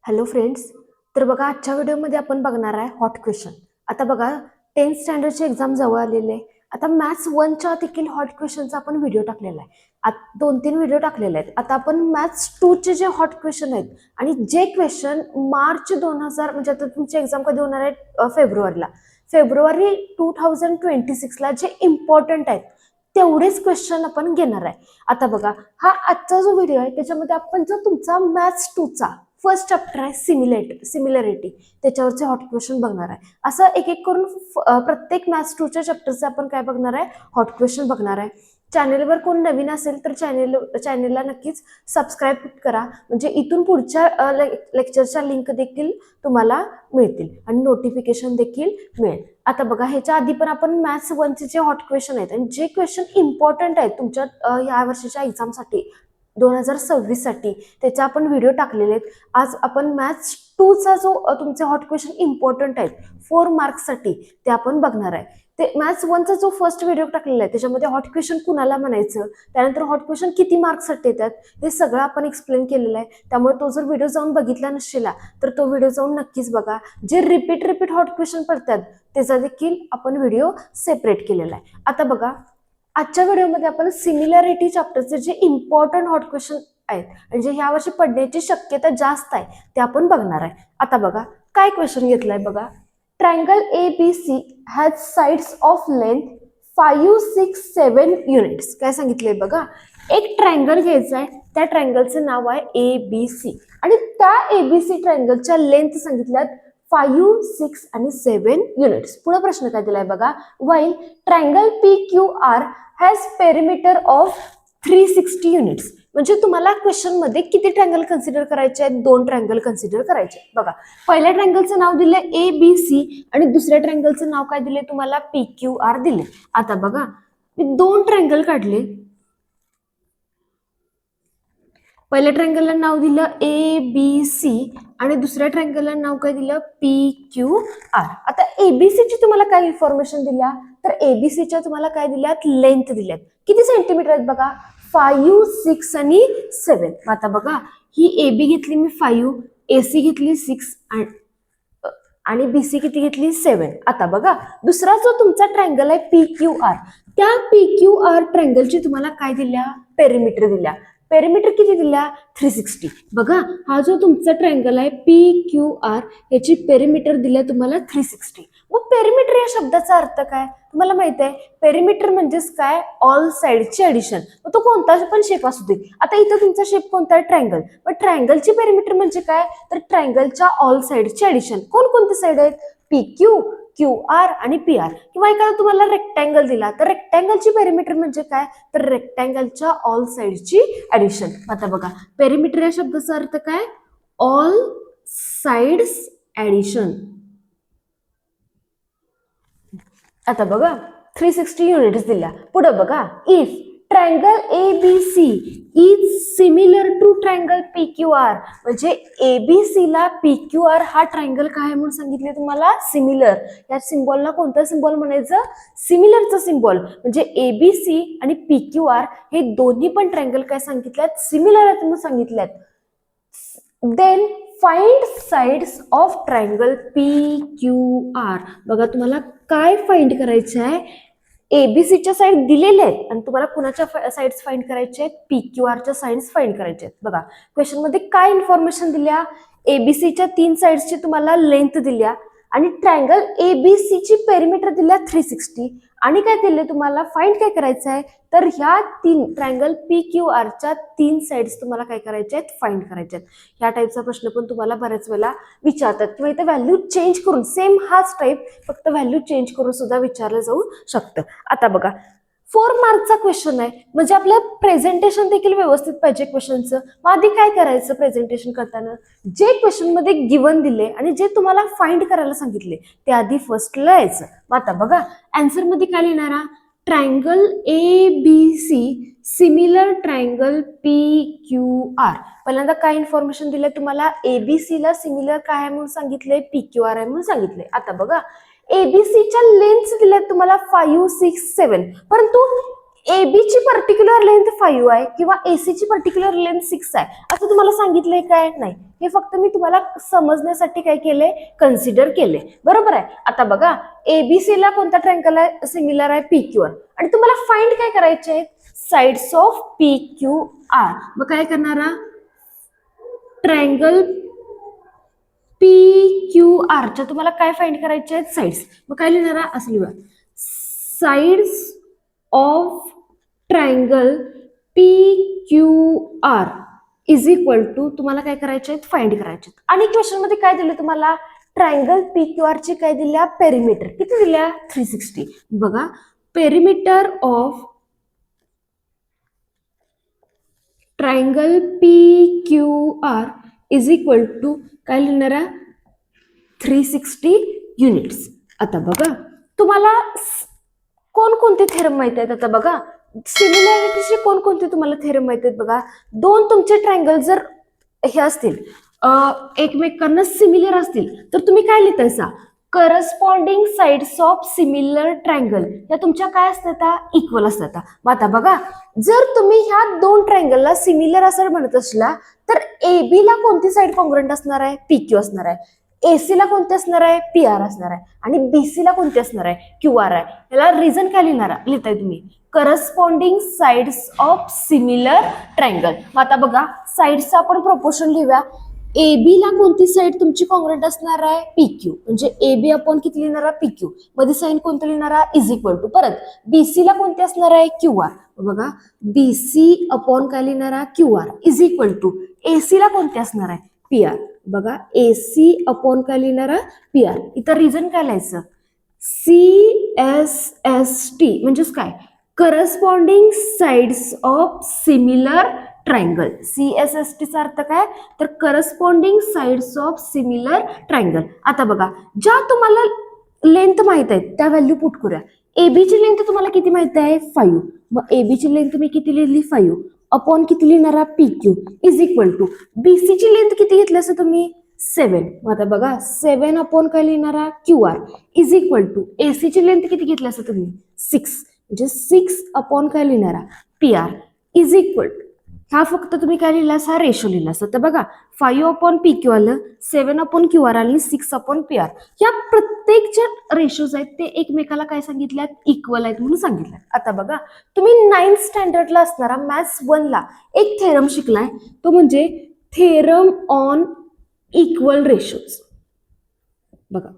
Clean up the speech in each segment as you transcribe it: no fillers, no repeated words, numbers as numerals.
Hello friends. तर बघा, आजच्या व्हिडिओमध्ये आपण बघणार आहे हॉट क्वेश्चन. आता बघा, 10th स्टँडर्डची एक्झाम जवळ आलेली आहे. आता मॅथ्स 1च्या देखील हॉट क्वेश्चनचा आपण व्हिडिओ टाकलेला आहे. दोन तीन व्हिडिओ टाकलेले आहेत. आता आपण मॅथ्स 2चे जे हॉट क्वेश्चन आहेत आणि जे क्वेश्चन मार्च 2000 म्हणजे आता तुमची एक्झाम कधी होणार आहे, फेब्रुवारी 2026ला जे इम्पॉर्टंट आहेत तेवढेच क्वेश्चन आपण घेणार आहे. आता बघा, हा आजचा जो व्हिडिओ आहे त्याच्यामध्ये आपण जो तुमचा मॅथ्स 2चा फर्स्ट चॅप्टर आहे सिमिलरिटी, त्याच्यावरचे हॉट क्वेश्चन बघणार आहे. असं एक एक करून प्रत्येक मॅथ्स 2च्या चॅप्टरचे आपण काय बघणार आहे, हॉट क्वेश्चन बघणार आहे. चॅनेलवर कोण नवीन असेल तर चॅनेलला नक्कीच सबस्क्राईब करा, म्हणजे इथून पुढच्या लेक्चरच्या लिंक देखील तुम्हाला मिळतील आणि नोटिफिकेशन देखील मिळेल. आता बघा, ह्याच्या आधी पण आपण मॅथ्स 1चे जे हॉट क्वेश्चन आहेत आणि जे क्वेश्चन इम्पॉर्टंट आहेत तुमच्या या वर्षीच्या एक्झामसाठी 2026 साठी त्याचा आपण व्हिडिओ टाकलेले आहेत. आज आपण मॅथ्स 2चा जो तुमचे हॉट क्वेश्चन इम्पॉर्टंट आहेत 4 मार्क्ससाठी ते आपण बघणार आहे. ते मॅथ्स 1चा जो फर्स्ट व्हिडिओ टाकलेला आहे त्याच्यामध्ये हॉट क्वेश्चन कुणाला म्हणायचं, त्यानंतर हॉट क्वेश्चन किती मार्क्ससाठी येतात हे सगळं आपण एक्सप्लेन केलेलं आहे. त्यामुळे तो जर व्हिडिओ जाऊन बघितला नसेल तर तो व्हिडिओ जाऊन नक्कीच बघा. जे रिपीट हॉट क्वेश्चन पडतात त्याचा देखील आपण व्हिडिओ सेपरेट केलेला आहे. आता बघा, आजच्या व्हिडिओमध्ये आपण सिमिलॅरिटी चॅप्टरचे जे इम्पॉर्टंट हॉट क्वेश्चन आहेत आणि जे ह्या वर्षी पडण्याची शक्यता जास्त आहे ते आपण बघणार आहे. आता बघा, काय क्वेश्चन घेतलाय बघा. Triangle ABC has sides of length 5, 6, 7 units. काय सांगितलंय बघा, एक ट्रायंगल घ्यायचा आहे, त्या ट्रायंगलचं नाव आहे ABC आणि त्या ABC ट्रायंगलच्या लेंथ सांगितल्यात 5, 6 आणि 7 युनिट्स. पुढे प्रश्न काय दिलाय बघा, while triangle PQR has perimeter of 360 units. म्हणजे तुम्हाला क्वेश्चन मध्ये किती ट्रायंगल कन्सिडर करायचे आहेत, 2 ट्रायंगल कन्सिडर करायचे. बघा, पहिल्या ट्रायंगलचं नाव दिले ABC आणि दुसऱ्या ट्रायंगलचं नाव काय दिले तुम्हाला, PQR दिले. आता बघा, मी 2 ट्रायंगल काढले. पहिल्या ट्रायंगलला नाव दिलं ABC आणि दुसऱ्या ट्रायंगलला नाव काय दिलं, PQR. आता एबीसीची तुम्हाला काय इन्फॉर्मेशन दिल्या, तर एबीसीच्या तुम्हाला काय दिल्यात, लेंथ दिल्यात. किती सेंटीमीटर आहेत बघा, 5, 6 आणि 7. आता बघा, ही AB घेतली मी 5, AC घेतली 6 आणि BC किती घेतली, 7. आता बघा, दुसरा जो तुमचा ट्रायंगल आहे PQR, त्या PQR ट्रायंगलची तुम्हाला काय दिल्या, पेरिमीटर दिल्या. पेरिमीटर किती दिल्या, 360. बघा, हा जो तुमचा ट्रायंगल आहे PQR याची पेरिमीटर दिल्या तुम्हाला 360. मग पेरिमीटर या शब्दाचा अर्थ काय तुम्हाला माहित आहे, पेरिमीटर म्हणजेच काय, ऑल साइडची ऍडिशन. मग तो कोणता पण शेप असू दे. आता इथं तुमचा शेप कोणता आहे, ट्रायंगल. मग ट्रायंगलची पेरिमीटर म्हणजे काय, तर ट्रायंगलच्या ऑल साइडची ऍडिशन. कोणकोणते साइड आहेत, PQ, QR आणि PR. किंवा एखादा तुम्हाला रेक्टँगल दिला तर रेक्टँगलची पेरिमीटर म्हणजे काय, तर रेक्टँगलच्या ऑल साइडची ऍडिशन. आता बघा, पेरिमीटर या शब्दाचा अर्थ काय, ऑल साइड्स ऍडिशन. आता बघा, 360 युनिट्स दिल्या. पुढे बघा, if triangle ABC is similar to triangle PQR, म्हणजे ABC ला PQR हा ट्रायंगल काय म्हणून सांगितले तुम्हाला, सिमिलर. या सिम्बॉलला कोणता सिम्बॉल म्हणायचं, सिमिलरचा सिम्बॉल. म्हणजे ABC आणि PQR हे दोन्ही पण ट्रायंगल काय सांगितल्यात, सिमिलर आहेत म्हणून सांगितल्यात. Then find sides of triangle PQR. बघा, तुम्हाला काय फाइंड करायचं आहे, एबीसीच्या साइड दिलेल्या आहेत आणि तुम्हाला कुणाच्या साइड्स फाइंड करायच्या आहेत, PQRच्या साइड्स फाइंड करायच्या आहेत. बघा, क्वेश्चन मध्ये काय इन्फॉर्मेशन दिल्या, एबीसीच्या 3 साइड्सची तुम्हाला लेंथ दिल्या आणि ट्रायंगल एबीसीची पेरिमीटर दिल्या 360 आणि काय दिले तुम्हाला, फाइंड काय करायचं आहे, तर ह्या 3 ट्रायंगल PQRच्या 3 साइड्स तुम्हाला काय करायचे आहेत, फाइंड करायचे आहेत. ह्या टाईपचा प्रश्न पण तुम्हाला बऱ्याच वेळेला विचारतात किंवा इथे व्हॅल्यू चेंज करून, सेम हाच टाईप फक्त व्हॅल्यू चेंज करून सुद्धा विचारलं जाऊ शकतं. आता बघा, 4 मार्कचा क्वेश्चन आहे, म्हणजे आपलं प्रेझेंटेशन देखील व्यवस्थित पाहिजे क्वेश्चनचं. मग आधी काय करायचं, प्रेझेंटेशन करताना जे क्वेश्चन मध्ये गिवन दिले आणि जे तुम्हाला फाइंड करायला सांगितले ते आधी फर्स्ट लिहायचं. मग आता बघा, आन्सर मध्ये काय लिहिणारा, triangle ABC similar triangle PQR. पहिल्यांदा काय इन्फॉर्मेशन दिले तुम्हाला, ABC ला सिमिलर काय आहे म्हणून सांगितले, PQR आहे म्हणून सांगितले. आता बघा, एबीसीच्या लेंथ दिल्यात तुम्हाला 5, 6, 7, परंतु AB ची पर्टिक्युलर लेंथ 5 आहे किंवा AC ची पर्टिक्युलर लेंथ 6 आहे असं तुम्हाला सांगितलंय काय? नाही. हे फक्त मी तुम्हाला समजण्यासाठी काय केलंय, कन्सिडर केले. बरोबर आहे. आता बघा ABC ला कोणता ट्रायंगल आहे सिमिलर आहे PQR आणि तुम्हाला फाइंड काय करायचे आहेत, साइड्स ऑफ PQR. मग काय करणारा, ट्रायंगल PQR च्या तुम्हाला काय फाइंड करायचे आहेत, साइड्स. मग काय लिहिणारा, असं लिहा, sides of triangle PQR is equal to तुम्हाला काय करायचे आहेत, फाइंड करायचे. आणि क्वेश्चन मध्ये काय दिलं तुम्हाला, ट्रायंगल PQR ची काय दिल्या, पेरिमीटर किती दिल्या, 360. बघा perimeter of triangle PQR is equal to काय लिहिणारा, 360 युनिट्स. आता बघा तुम्हाला कोणकोणते थेरम माहित आहेत. आता बघा सिमिलॅरिटीचे कोणकोणते तुम्हाला थेरम माहित आहेत. बघा दोन तुमचे ट्रायंगल जर हे असतील एकमेकांना सिमिलर असतील तर तुम्ही काय लिहितायसा, corresponding sides of similar triangle या तुमच्या काय असतात, इक्वल असतात. मग आता बघा जर तुम्ही ह्या दोन ट्रायंगलला सिमिलर असं म्हणत असला तर AB ला कोणती साइड कॉन्ग्रुएंट असणार आहे, PQ असणार आहे. AC ला कोणते असणार आहे, PR असणार आहे. आणि BC ला कोणते असणार आहे, QR आहे. याला रिझन काय लिहिताय तुम्ही, corresponding sides of similar triangle. मग आता बघा साइड्सचा आपण प्रोपोर्शन लिहूया. AB ला कोणती साइड तुमची कॉन्ग्रुएंट असणार आहे, PQ. म्हणजे AB आपण किती लिहिणार आहे, PQ. मध्ये साइन कोणतं लिहिणार आहे, इज इक्वल टू. परत BC ला कोणती असणार आहे, QR. बघा BC अपॉन काय लिहिणार आहे, QR is equal to AC ला कोणती असणार आहे, PR. बघा AC अपॉन काय लिहिणार आहे, PR. इथं रिझन काय लिहायचं, CSST म्हणजेच काय, corresponding sides of similar triangle. CSST चा अर्थ काय, तर corresponding sides of similar triangle. आता बघा ज्या तुम्हाला लेंथ माहित आहे त्या व्हॅल्यू पुट करूया. AB ची लेंथ तुम्हाला किती माहित आहे, 5. मग AB ची लेंथ मी किती लिहिली, 5 अपॉन किती लिहिणारा, PQ is equal to BC ची लेंथ किती घेतली असं तुम्ही, 7. मग आता बघा 7 अपॉन काय लिहिणारा, QR is equal to AC ची लेंथ किती घेतली असं तुम्ही, 6. म्हणजे 6 अपॉन काय लिहिणारा, PR इज इक्वल टू, हा फक्त तुम्ही काय लिहिला असा, रेशो लिहिला असं. तर बघा 5 अपॉन PQ आलं, 7 अपॉन QR आली, 6 अपॉन PR. या प्रत्येक जे रेशोज आहेत ते एकमेकाला काय सांगितल्यात, इक्वल आहेत म्हणून सांगितलं. आता बघा तुम्ही 9th स्टँडर्डला असणारा मॅथ्स 1 ला एक थेरम शिकलाय, तो म्हणजे थेरम ऑन इक्वल रेशोज. बघा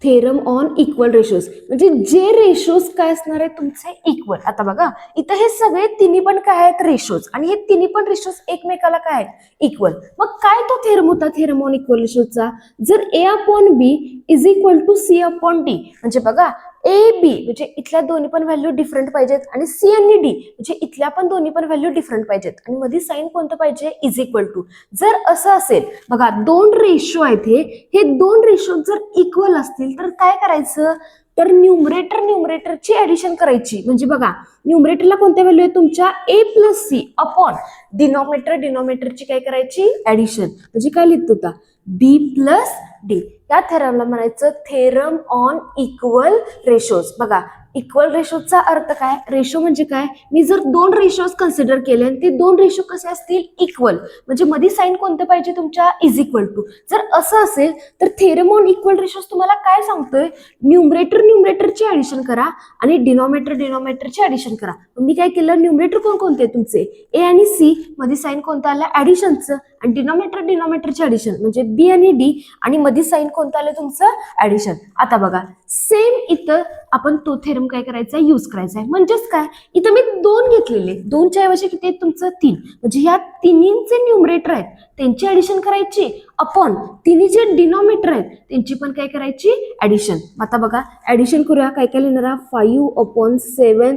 थेरम ऑन इक्वल रेशोज म्हणजे जे रेशोज काय असणार आहे तुमचे, इक्वल. आता बघा इथं हे सगळे तिन्ही पण काय आहेत, रेशोज. आणि हे तिन्ही पण रेशोज एकमेकाला काय आहेत, इक्वल. मग काय तो थेरम होता थेरम ऑन इक्वल रेशोजचा, जर A upon B is equal to C upon D. म्हणजे बघा AB म्हणजे इथल्या दोन्ही पण व्हॅल्यू डिफरंट पाहिजेत आणि C आणि D म्हणजे इथल्या पण दोन्ही पण व्हॅल्यू डिफरंट पाहिजेत आणि मध्ये साइन कोणतं पाहिजे, इज इक्वल टू. जर असं असेल, बघा दोन रेशो आहेत, हे दोन रेशो जर इक्वल असतील तर काय करायचं, तर न्यूमरेटरची ऍडिशन करायची. म्हणजे बघा न्यूमरेटरला कोणत्या व्हॅल्यू आहे तुमच्या, A प्लस C अपॉन डिनॉमिनेटरची काय करायची, ऍडिशन. म्हणजे काय लिहित होता, B प्लस D. या थेरमला म्हणायचं थेरम ऑन इक्वल रेशोज. बघा इक्वल रेशोचा अर्थ काय, रेशो म्हणजे काय, मी जर दोन रेशोज कन्सिडर केले आणि ते दोन रेशो कसे असतील, इक्वल. म्हणजे मध्ये साइन कोणतं पाहिजे तुमच्या, इज इक्वल टू. जर असं असेल तर थेरम ऑन इक्वल रेशोज तुम्हाला काय सांगतोय, न्यूमरेटरची ऍडिशन करा आणि डिनॉमिनेटरची ऍडिशन करा. मी काय केलं, न्यूमरेटर कोणते तुमचे, A आणि C, मध्ये साइन कोणतं आलं, ऍडिशनचं. आणि डिनॉमिनेटरची ऍडिशन म्हणजे B आणि D, आणि मध्ये साइन कोणतं आलं तुमचं, ऍडिशन. आता बघा सेम इथं आपण तो थेरम काय करायचा, युज करायचा आहे. म्हणजेच काय, इथं मी 2 घेतलेले, 2च्या ऐवजी किती आहेत तुमचं, 3. म्हणजे ह्या तिन्हींचे न्यूमरेटर आहेत त्यांची ऍडिशन करायची अपॉन तिन्ही जे डिनॉमिनेटर आहेत त्यांची पण काय करायची, ऍडिशन. आता बघा ऍडिशन करूया. काय काय लिहिणार, 5 अपॉन 7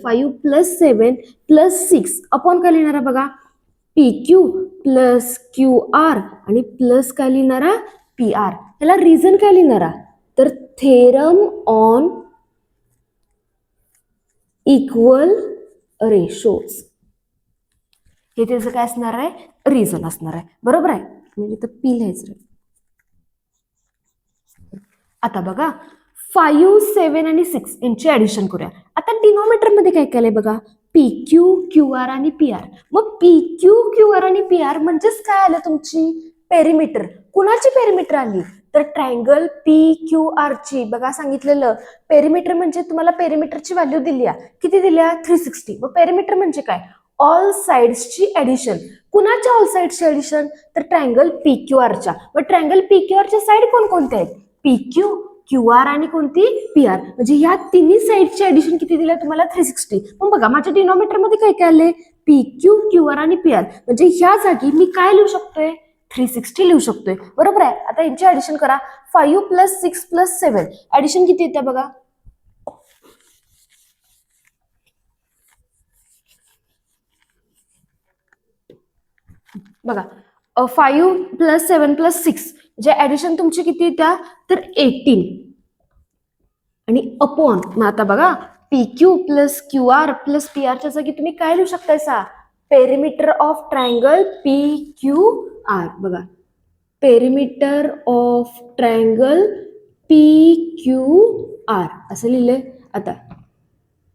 5 प्लस 7 प्लस 6 अपॉन काय लिहिणार, बघा PQ प्लस QR आणि प्लस काय लिहिणारा, PR. याला रिझन काय लिहिणारा, तर थेरम ऑन इक्वल रेशोज. हे त्याचं काय असणार आहे, रिझन असणार आहे. बरोबर आहे, म्हणजे इथं P लिहायचं. आता बघा 5, 7 आणि 6 यांची ऍडिशन करूया. आता डिनॉमिनेटर मध्ये काय केलंय बघा, पी क्यू क्यू आर आणि पी आर. मग पी क्यू क्यू आर आणि पी आर म्हणजेच काय आलं तुमची पेरिमीटर. कुणाची पेरिमीटर आली तर ट्रायंगल पी क्यू आर ची. बघा सांगितलेलं पेरिमीटर म्हणजे तुम्हाला पेरिमीटरची व्हॅल्यू दिली आहे. किती दिल्या 360. मग पेरिमीटर म्हणजे काय ऑल साइड्सची ऍडिशन. कुणाच्या ऑल साइड्सची ऍडिशन तर ट्रायंगल पी क्यू आरच्या. मग ट्रायंगल पी क्यू आरच्या साइड कोणकोणत्या आहेत पी क्यू क्यू आर आणि कोणती पी आर. म्हणजे ह्या तिन्ही साइडची ऍडिशन किती दिल्या तुम्हाला 360. मग बघा माझ्या डिनॉमिनेटर मध्ये काय काय आले पी क्यू क्यू आर आणि पी आर. म्हणजे ह्या जागी मी काय लिहू शकतोय 360 लिहू शकतोय. बरोबर आहे. आता यांची ऍडिशन करा 5 + 6 + 7 ऍडिशन किती येते बघा बघा 5 + 7 + 6 जे ऍडिशन तुमची किती येत्या तर 18 आणि अपॉन. मग आता बघा P Q plus Q R plus P आरच्या जागी तुम्ही काय लिहू शकतायसा perimeter of triangle P Q R. बघा perimeter of triangle P Q R असं लिहिलंय. आता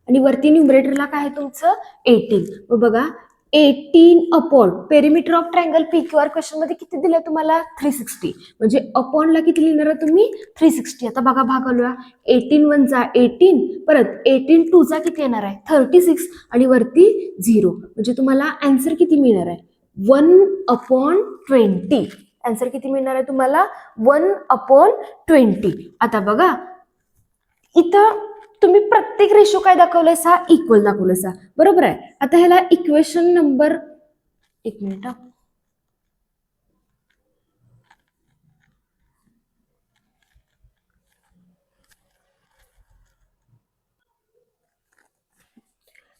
आणि वरती न्यूमरेटरला काय आहे तुमचं 18. मग बघा 18 upon perimeter of triangle P Q R question मध्ये किती दिलं तुम्हाला 360. म्हणजे अपॉनला किती लिहिणार तुम्ही 360. आता बघा भाग घालूया 18 × 1 = 18 परत 18 × 2 = किती येणार आहे 36 आणि वरती 0. म्हणजे तुम्हाला आन्सर किती मिळणार आहे 1/20. आन्सर किती मिळणार आहे तुम्हाला 1/20. आता बघा इथं तुम्ही प्रत्येक रेशो काय दाखवलायसा इक्वल दाखवलायसा. बरोबर आहे. आता ह्याला इक्वेशन नंबर 1 मिनिट.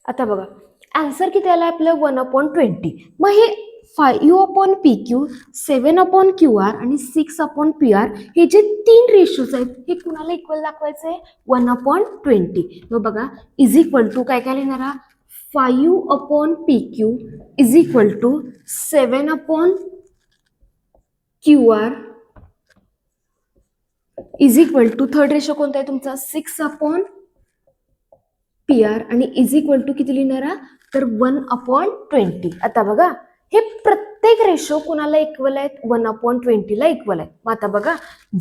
आता बघा आन्सर किती आला आपलं 1/20. मग हे 5/PQ 7/QR आणि 6/PR हे जे 3 रेशोज आहेत हे कुणाला इक्वल दाखवायचं आहे 1/20. मग बघा इज इक्वल टू काय काय लिहिणार 5/PQ is equal to 7/QR is equal to third ratio कोणता आहे तुमचा 6/PR आणि इज इक्वल टू किती लिहिणार तर 1/20. आता बघा हे प्रत्येक रेशो कुणाला इक्वल आहेत 1/20 ला इक्वल आहे. मग आता बघा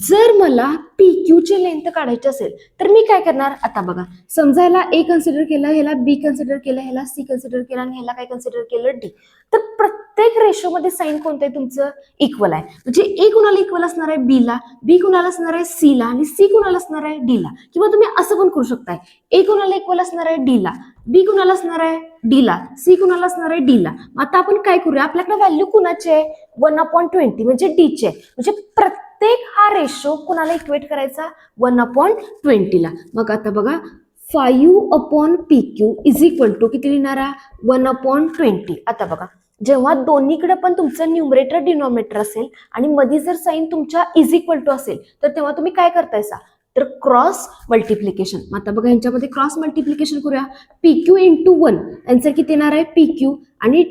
जर मला PQ ची लेंथ काढायची असेल तर मी काय करणार. आता बघा समजा ह्याला A कन्सिडर केलं ह्याला B कन्सिडर केलं ह्याला C कन्सिडर केलं आणि ह्याला काय कन्सिडर केलं D. तर प्रत्येक रेशो मध्ये साइन कोणतं आहे तुमचं इक्वल आहे. म्हणजे A कुणाला इक्वल असणार आहे B ला B कुणाला असणार आहे C ला आणि C कुणाला असणार आहे D ला. किंवा तुम्ही असं पण करू शकताय A कुणाला इक्वल असणार आहे D ला B कुणाला असणार आहे D ला C कुणाला असणार आहे D ला. आता आपण काय करूया आपल्याकडे व्हॅल्यू कुणाची आहे 1/20 म्हणजे D ची आहे. म्हणजे प्रत्येक हा रेशो कुणाला इक्वेट करायचा 1/20 ला. मग आता बघा 5/PQ इज इक्वल टू किती लिहिणार 1/20. आता बघा जेव्हा दोन्हीकडे पण तुमचं न्यूमरेटर डिनॉमिनेटर असेल आणि मध्ये जर साइन तुमच्या इज इक्वल टू असेल तर तेव्हा तुम्ही काय करतायसा तर क्रॉस मल्टिप्लिकेशन. आता बघा यांच्यामध्ये क्रॉस मल्टिप्लिकेशन करूया PQ × 1 आन्सर किती येणार आहे PQ आणि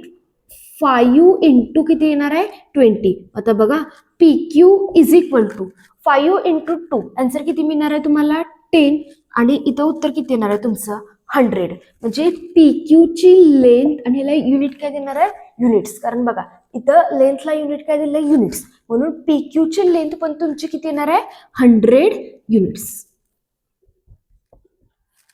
5 × किती येणार आहे 20. आता बघा PQ is equal to 5 × 2 answer किती मिळणार आहे तुम्हाला 10 आणि इथं उत्तर किती येणार आहे तुमचं 100. म्हणजे PQ ची लेंथ आणि ह्याला युनिट काय देणार आहे युनिट्स. कारण बघा इथं लेंथला युनिट काय दिलं युनिट्स म्हणून PQ ची लेंथ पण तुमची किती येणार आहे 100 युनिट्स.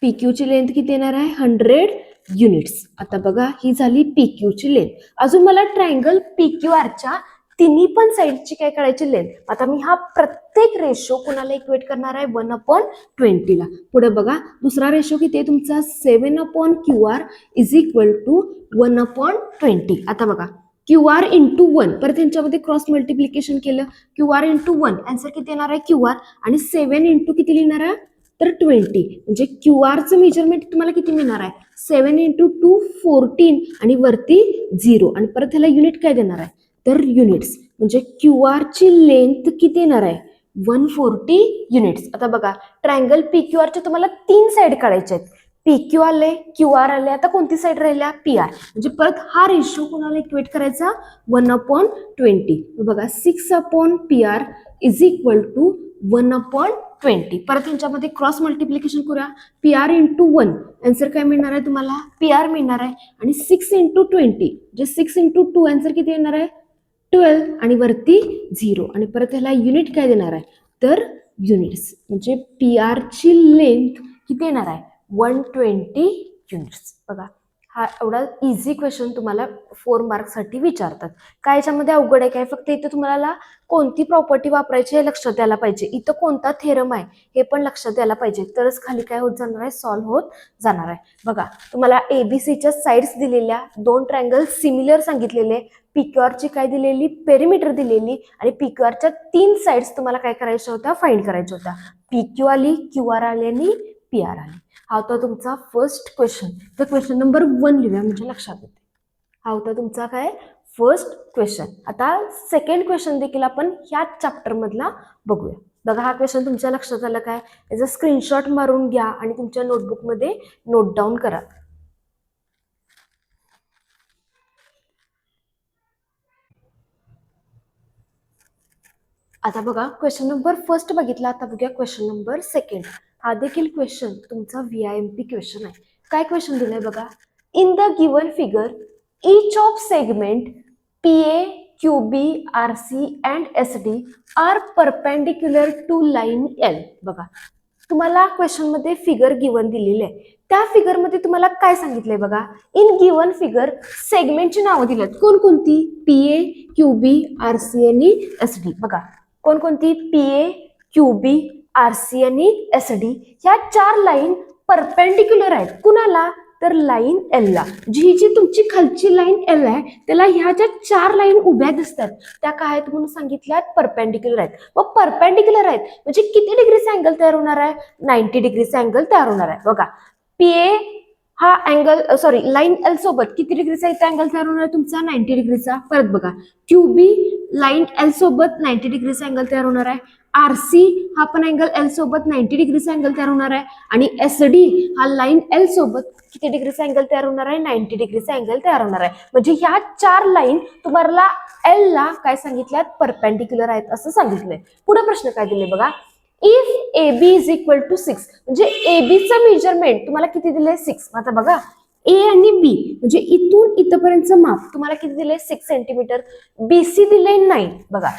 PQ ची लेंथ किती येणार आहे 100 युनिट्स. आता बघा ही झाली PQ ची लेंथ. अजून मला ट्रायंगल PQRच्या तिन्ही पण साइडची काय काढायची लेंथ. आता मी हा प्रत्येक रेशो कुणाला इक्वेट करणार आहे 1/20 ला. पुढे बघा दुसरा रेशो किती आहे तुमचा 7/QR इज इक्वल टू 1/20. आता बघा QR × 1 परत त्यांच्यामध्ये क्रॉस मल्टिप्लिकेशन केलं QR × 1 आन्सर किती येणार आहे QR आणि 7 × किती लिहिणार आहे तर 20. म्हणजे QRचं मेजरमेंट तुम्हाला किती मिळणार आहे 7 × 2 14 आणि वरती 0 आणि परत ह्याला युनिट काय देणार आहे तर युनिट्स. म्हणजे QR ची लेंथ किती येणार आहे 140 युनिट्स. आता बघा ट्रायंगल PQR चे तुम्हाला 3 साइड काढायचे आहेत. PQ आले QR आले आता कोणती साइड राहिल्या PR. म्हणजे परत हा रेशो कुणाला इक्वेट करायचा 1/20. बघा 6/PR इज इक्वल टू 1/20. परत यांच्यामध्ये क्रॉस मल्टिप्लिकेशन करूया. PR इंटू 1 आन्सर काय मिळणार आहे तुम्हाला? PR मिळणार आहे. आणि 6 इंटू 20 जे 6 इंटू 2 आन्सर किती येणार आहे? 12 आणि वरती 0. आणि परत ह्याला युनिट काय देणार आहे? तर युनिट्स. म्हणजे PR ची लेंथ किती येणार आहे? 120 युनिट्स. बघा हा एवढा इझी क्वेश्चन तुम्हाला 4 मार्क्ससाठी विचारतात. काय याच्यामध्ये अवघड आहे काय? फक्त इथं तुम्हाला कोणती प्रॉपर्टी वापरायची हे लक्षात यायला पाहिजे. इथं कोणता थेरम आहे हे पण लक्षात यायला पाहिजे. तरच खाली काय होत जाणार आहे? सॉल्व्ह होत जाणार आहे. बघा तुम्हाला ABCच्या साइड्स दिलेल्या, 2 ट्रायंगल सिमिलर सांगितलेले, PQRची काय दिलेली? पेरिमीटर दिलेली आणि PQRच्या 3 साइड्स तुम्हाला काय करायच्या होत्या? फाइंड करायच्या होत्या. PQ आली, QR आली आणि PR आली. हा होता तुमचा फर्स्ट क्वेश्चन. तर क्वेश्चन नंबर 1 लिहूया म्हणजे लक्षात येते. हा होता तुमचा काय? First question. आता सेकंड क्वेश्चन देखील आपण ह्याच चॅप्टर मधला बघूया. बघा हा क्वेश्चन तुमच्या लक्षात आला काय? याचा स्क्रीनशॉट मारून घ्या आणि तुमच्या नोटबुक मध्ये नोट डाऊन करा. आता बघा क्वेश्चन नंबर फर्स्ट बघितला. आता बघूया क्वेश्चन नंबर सेकंड. हा देखील क्वेश्चन तुमचा VIMP क्वेश्चन आहे. काय क्वेश्चन दिलाय बघा? In the given figure each of segment PA, QB, RC and SD are perpendicular to line L. बघा तुम्हाला क्वेश्चन मध्ये फिगर गिवन दिलेली आहे. त्या फिगर मध्ये तुम्हाला काय सांगितलंय बघा? इन गिवन फिगर सेगमेंटची नावं दिलेत. कोणकोणती? PA, QB, RC आणि SD. बघा कोणकोणती? PA, QB, RC आणि SD ह्या 4 लाईन परपेंडिक्युलर आहेत. कुणाला? तर लाईन L ला. जी तुमची खालची लाईन L आहे त्याला ह्या ज्या 4 लाईन उभ्या दिसतात त्या काय आहेत म्हणून सांगितल्यात? परपेंडिक्युलर आहेत. मग परपेंडिक्युलर आहेत म्हणजे किती डिग्रीचा अँगल तयार होणार आहे? 90 डिग्रीचा अँगल तयार होणार आहे. बघा PA हा अँगल लाईन L सोबत किती डिग्रीचा इथे अँगल तयार होणार आहे तुमचा? 90 डिग्रीचा. परत बघा QB लाईन L सोबत 90 डिग्रीचा अँगल तयार होणार आहे. RC हा पण अँगल L सोबत 90 डिग्रीचा अँगल तयार होणार आहे. आणि SD हा लाईन L सोबत किती डिग्रीचा अँगल तयार होणार आहे? 90 डिग्रीचा अँगल तयार होणार आहे. म्हणजे ह्या 4 लाईन तुम्हाला L ला काय सांगितल्यात? परपेंडिक्युलर आहेत असं सांगितलंय. पुढे प्रश्न काय दिले बघा? If AB is equal to 6 म्हणजे ABचं मेजरमेंट तुम्हाला किती दिले? 6. आता बघा A आणि B म्हणजे इथून इथपर्यंतचं माप तुम्हाला किती दिले? 6 सेंटीमीटर. BC दिले 9. बघा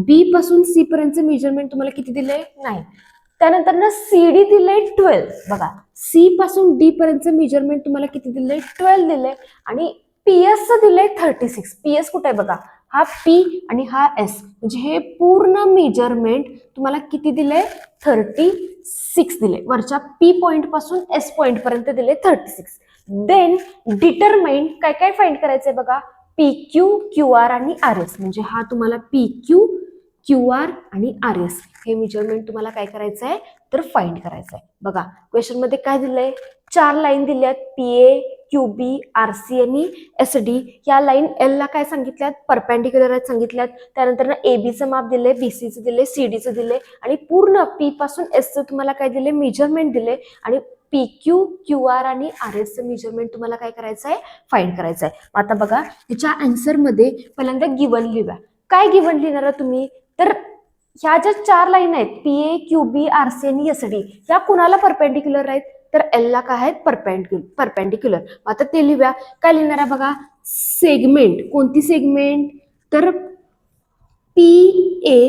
B पासून C पर्यंतचं मेजरमेंट तुम्हाला किती दिले? 9. त्यानंतर ना CD दिले 12. बघा C पासून D पर्यंतचं मेजरमेंट तुम्हाला किती दिले? 12 दिले. आणि PS दिले 36. PS कुठे आहे बघा? हा P आणि हा S म्हणजे हे पूर्ण मेजरमेंट तुम्हाला किती दिले? 36 दिले. वरच्या P पॉइंट पासून S पॉइंट पर्यंत दिले 36. देन डिटरमाइन काय काय फाइंड करायचंय बघा? PQ, QR आणि RS म्हणजे हा तुम्हाला PQ, QR आणि RS हे मेजरमेंट तुम्हाला काय करायचं आहे? तर फाइंड करायचं आहे. बघा क्वेश्चन मध्ये काय दिलंय? 4 लाईन दिल्यात PA, QB, RC आणि SD. या लाईन L ला काय सांगितल्यात? परपेंडिक्युलर आहेत सांगितल्यात. त्यानंतर ना ABचं माप दिले, BCचं दिले, CDचं दिले आणि पूर्ण P पासून S चं तुम्हाला काय दिले? मेजरमेंट दिले. आणि PQ, QR आणि RS चं मेजरमेंट तुम्हाला काय करायचं आहे? फाइंड करायचं आहे. आता बघा ह्याच्या आन्सर मध्ये पहिल्यांदा गिवन लिहा. काय गिवन लिहिणार तुम्ही? तर ह्या ज्या 4 लाईन आहेत PA, QB, RC आणि SD ह्या कुणाला परपेंडिक्युलर आहेत? तर L ला काय आहेत? परपेंडिक्युलर. आता ते लिहूया. काय लिहिणार आहे बघा? सेगमेंट. कोणती सेगमेंट? तर PA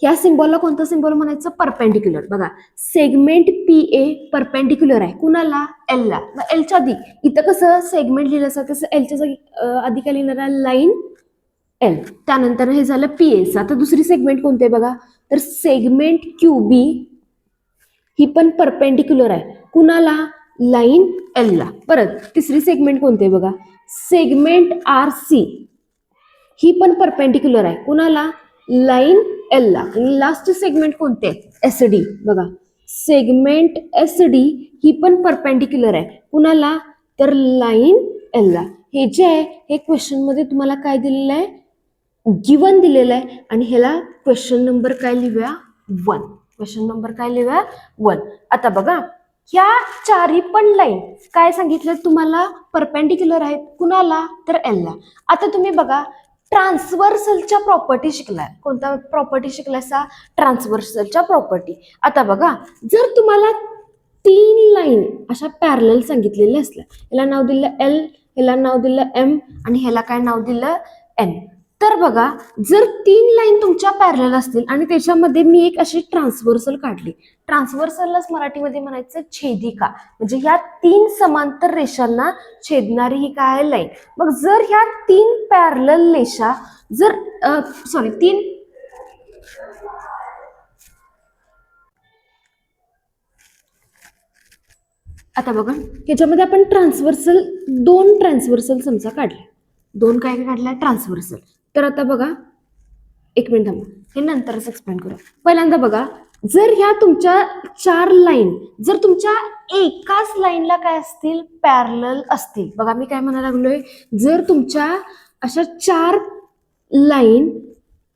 या सिंबॉलला कोणतं सिंबॉल म्हणायचं? परपेंडिक्युलर. बघा सेगमेंट PA परपेंडिक्युलर आहे कुणाला? L ला. मग L च्या आधी इथं कसं सेगमेंट लिहिलं असतं तसं L च्या आधी काय लिहिणार आहे? Line L. त्यानंतर हे झालं PS. आता दुसरी सेगमेंट कोणती आहे बघा? तर सेगमेंट QB ही पण परपेंडिक्युलर आहे कुणाला? लाईन L ला. परत तिसरी सेगमेंट कोणती आहे बघा? सेगमेंट RC ही पण परपेंडिक्युलर आहे कुणाला? लाईन L ला. आणि लास्ट सेगमेंट कोणते आहे? SD. बघा सेगमेंट SD ही पण परपेंडिक्युलर आहे कुणाला? तर लाईन L ला. हे जे आहे हे क्वेश्चन मध्ये तुम्हाला काय दिलेलं आहे? गिवन दिलेलं आहे. आणि ह्याला क्वेश्चन नंबर काय लिहूया? 1. क्वेश्चन नंबर काय लिहूया? 1. आता बघा ह्या 4ही पण लाईन काय सांगितलं तुम्हाला? परपेंडिक्युलर आहेत कुणाला? तर L ला. आता तुम्ही बघा ट्रान्सव्हर्सलच्या प्रॉपर्टी शिकलाय. कोणत्या प्रॉपर्टी शिकलायसा? ट्रान्सव्हर्सलच्या प्रॉपर्टी. आता बघा, जर तुम्हाला 3 लाईन अशा पॅरलल सांगितलेल्या असल्या, याला नाव दिलं एल, ह्याला नाव दिलं एम आणि ह्याला काय नाव दिलं एन. तर बघा, जर 3 लाईन तुमच्या पॅरलल असतील आणि त्याच्यामध्ये मी एक अशी ट्रान्सव्हर्सल काढली, ट्रान्सव्हर्सललाच मराठीमध्ये म्हणायचं छेदिका, म्हणजे ह्या 3 समांतर रेषांना छेदणारी ही काय लाईन. मग जर ह्या 3 पॅरलल रेषा जर 3 आता बघा, ह्याच्यामध्ये आपण दोन ट्रान्सव्हर्सल समजा काढले, दोन काय काढल्या ट्रान्सव्हर्सल. तर आता बघा, एक मिनिट थांबा, हे नंतरच एक्सप्लेन करू. पहिल्यांदा बघा, जर ह्या तुमच्या 4 लाईन जर तुमच्या एकाच लाईनला काय असतील, पॅरलल असतील. बघा मी काय म्हणायला लागलोय, जर तुमच्या अशा 4 लाईन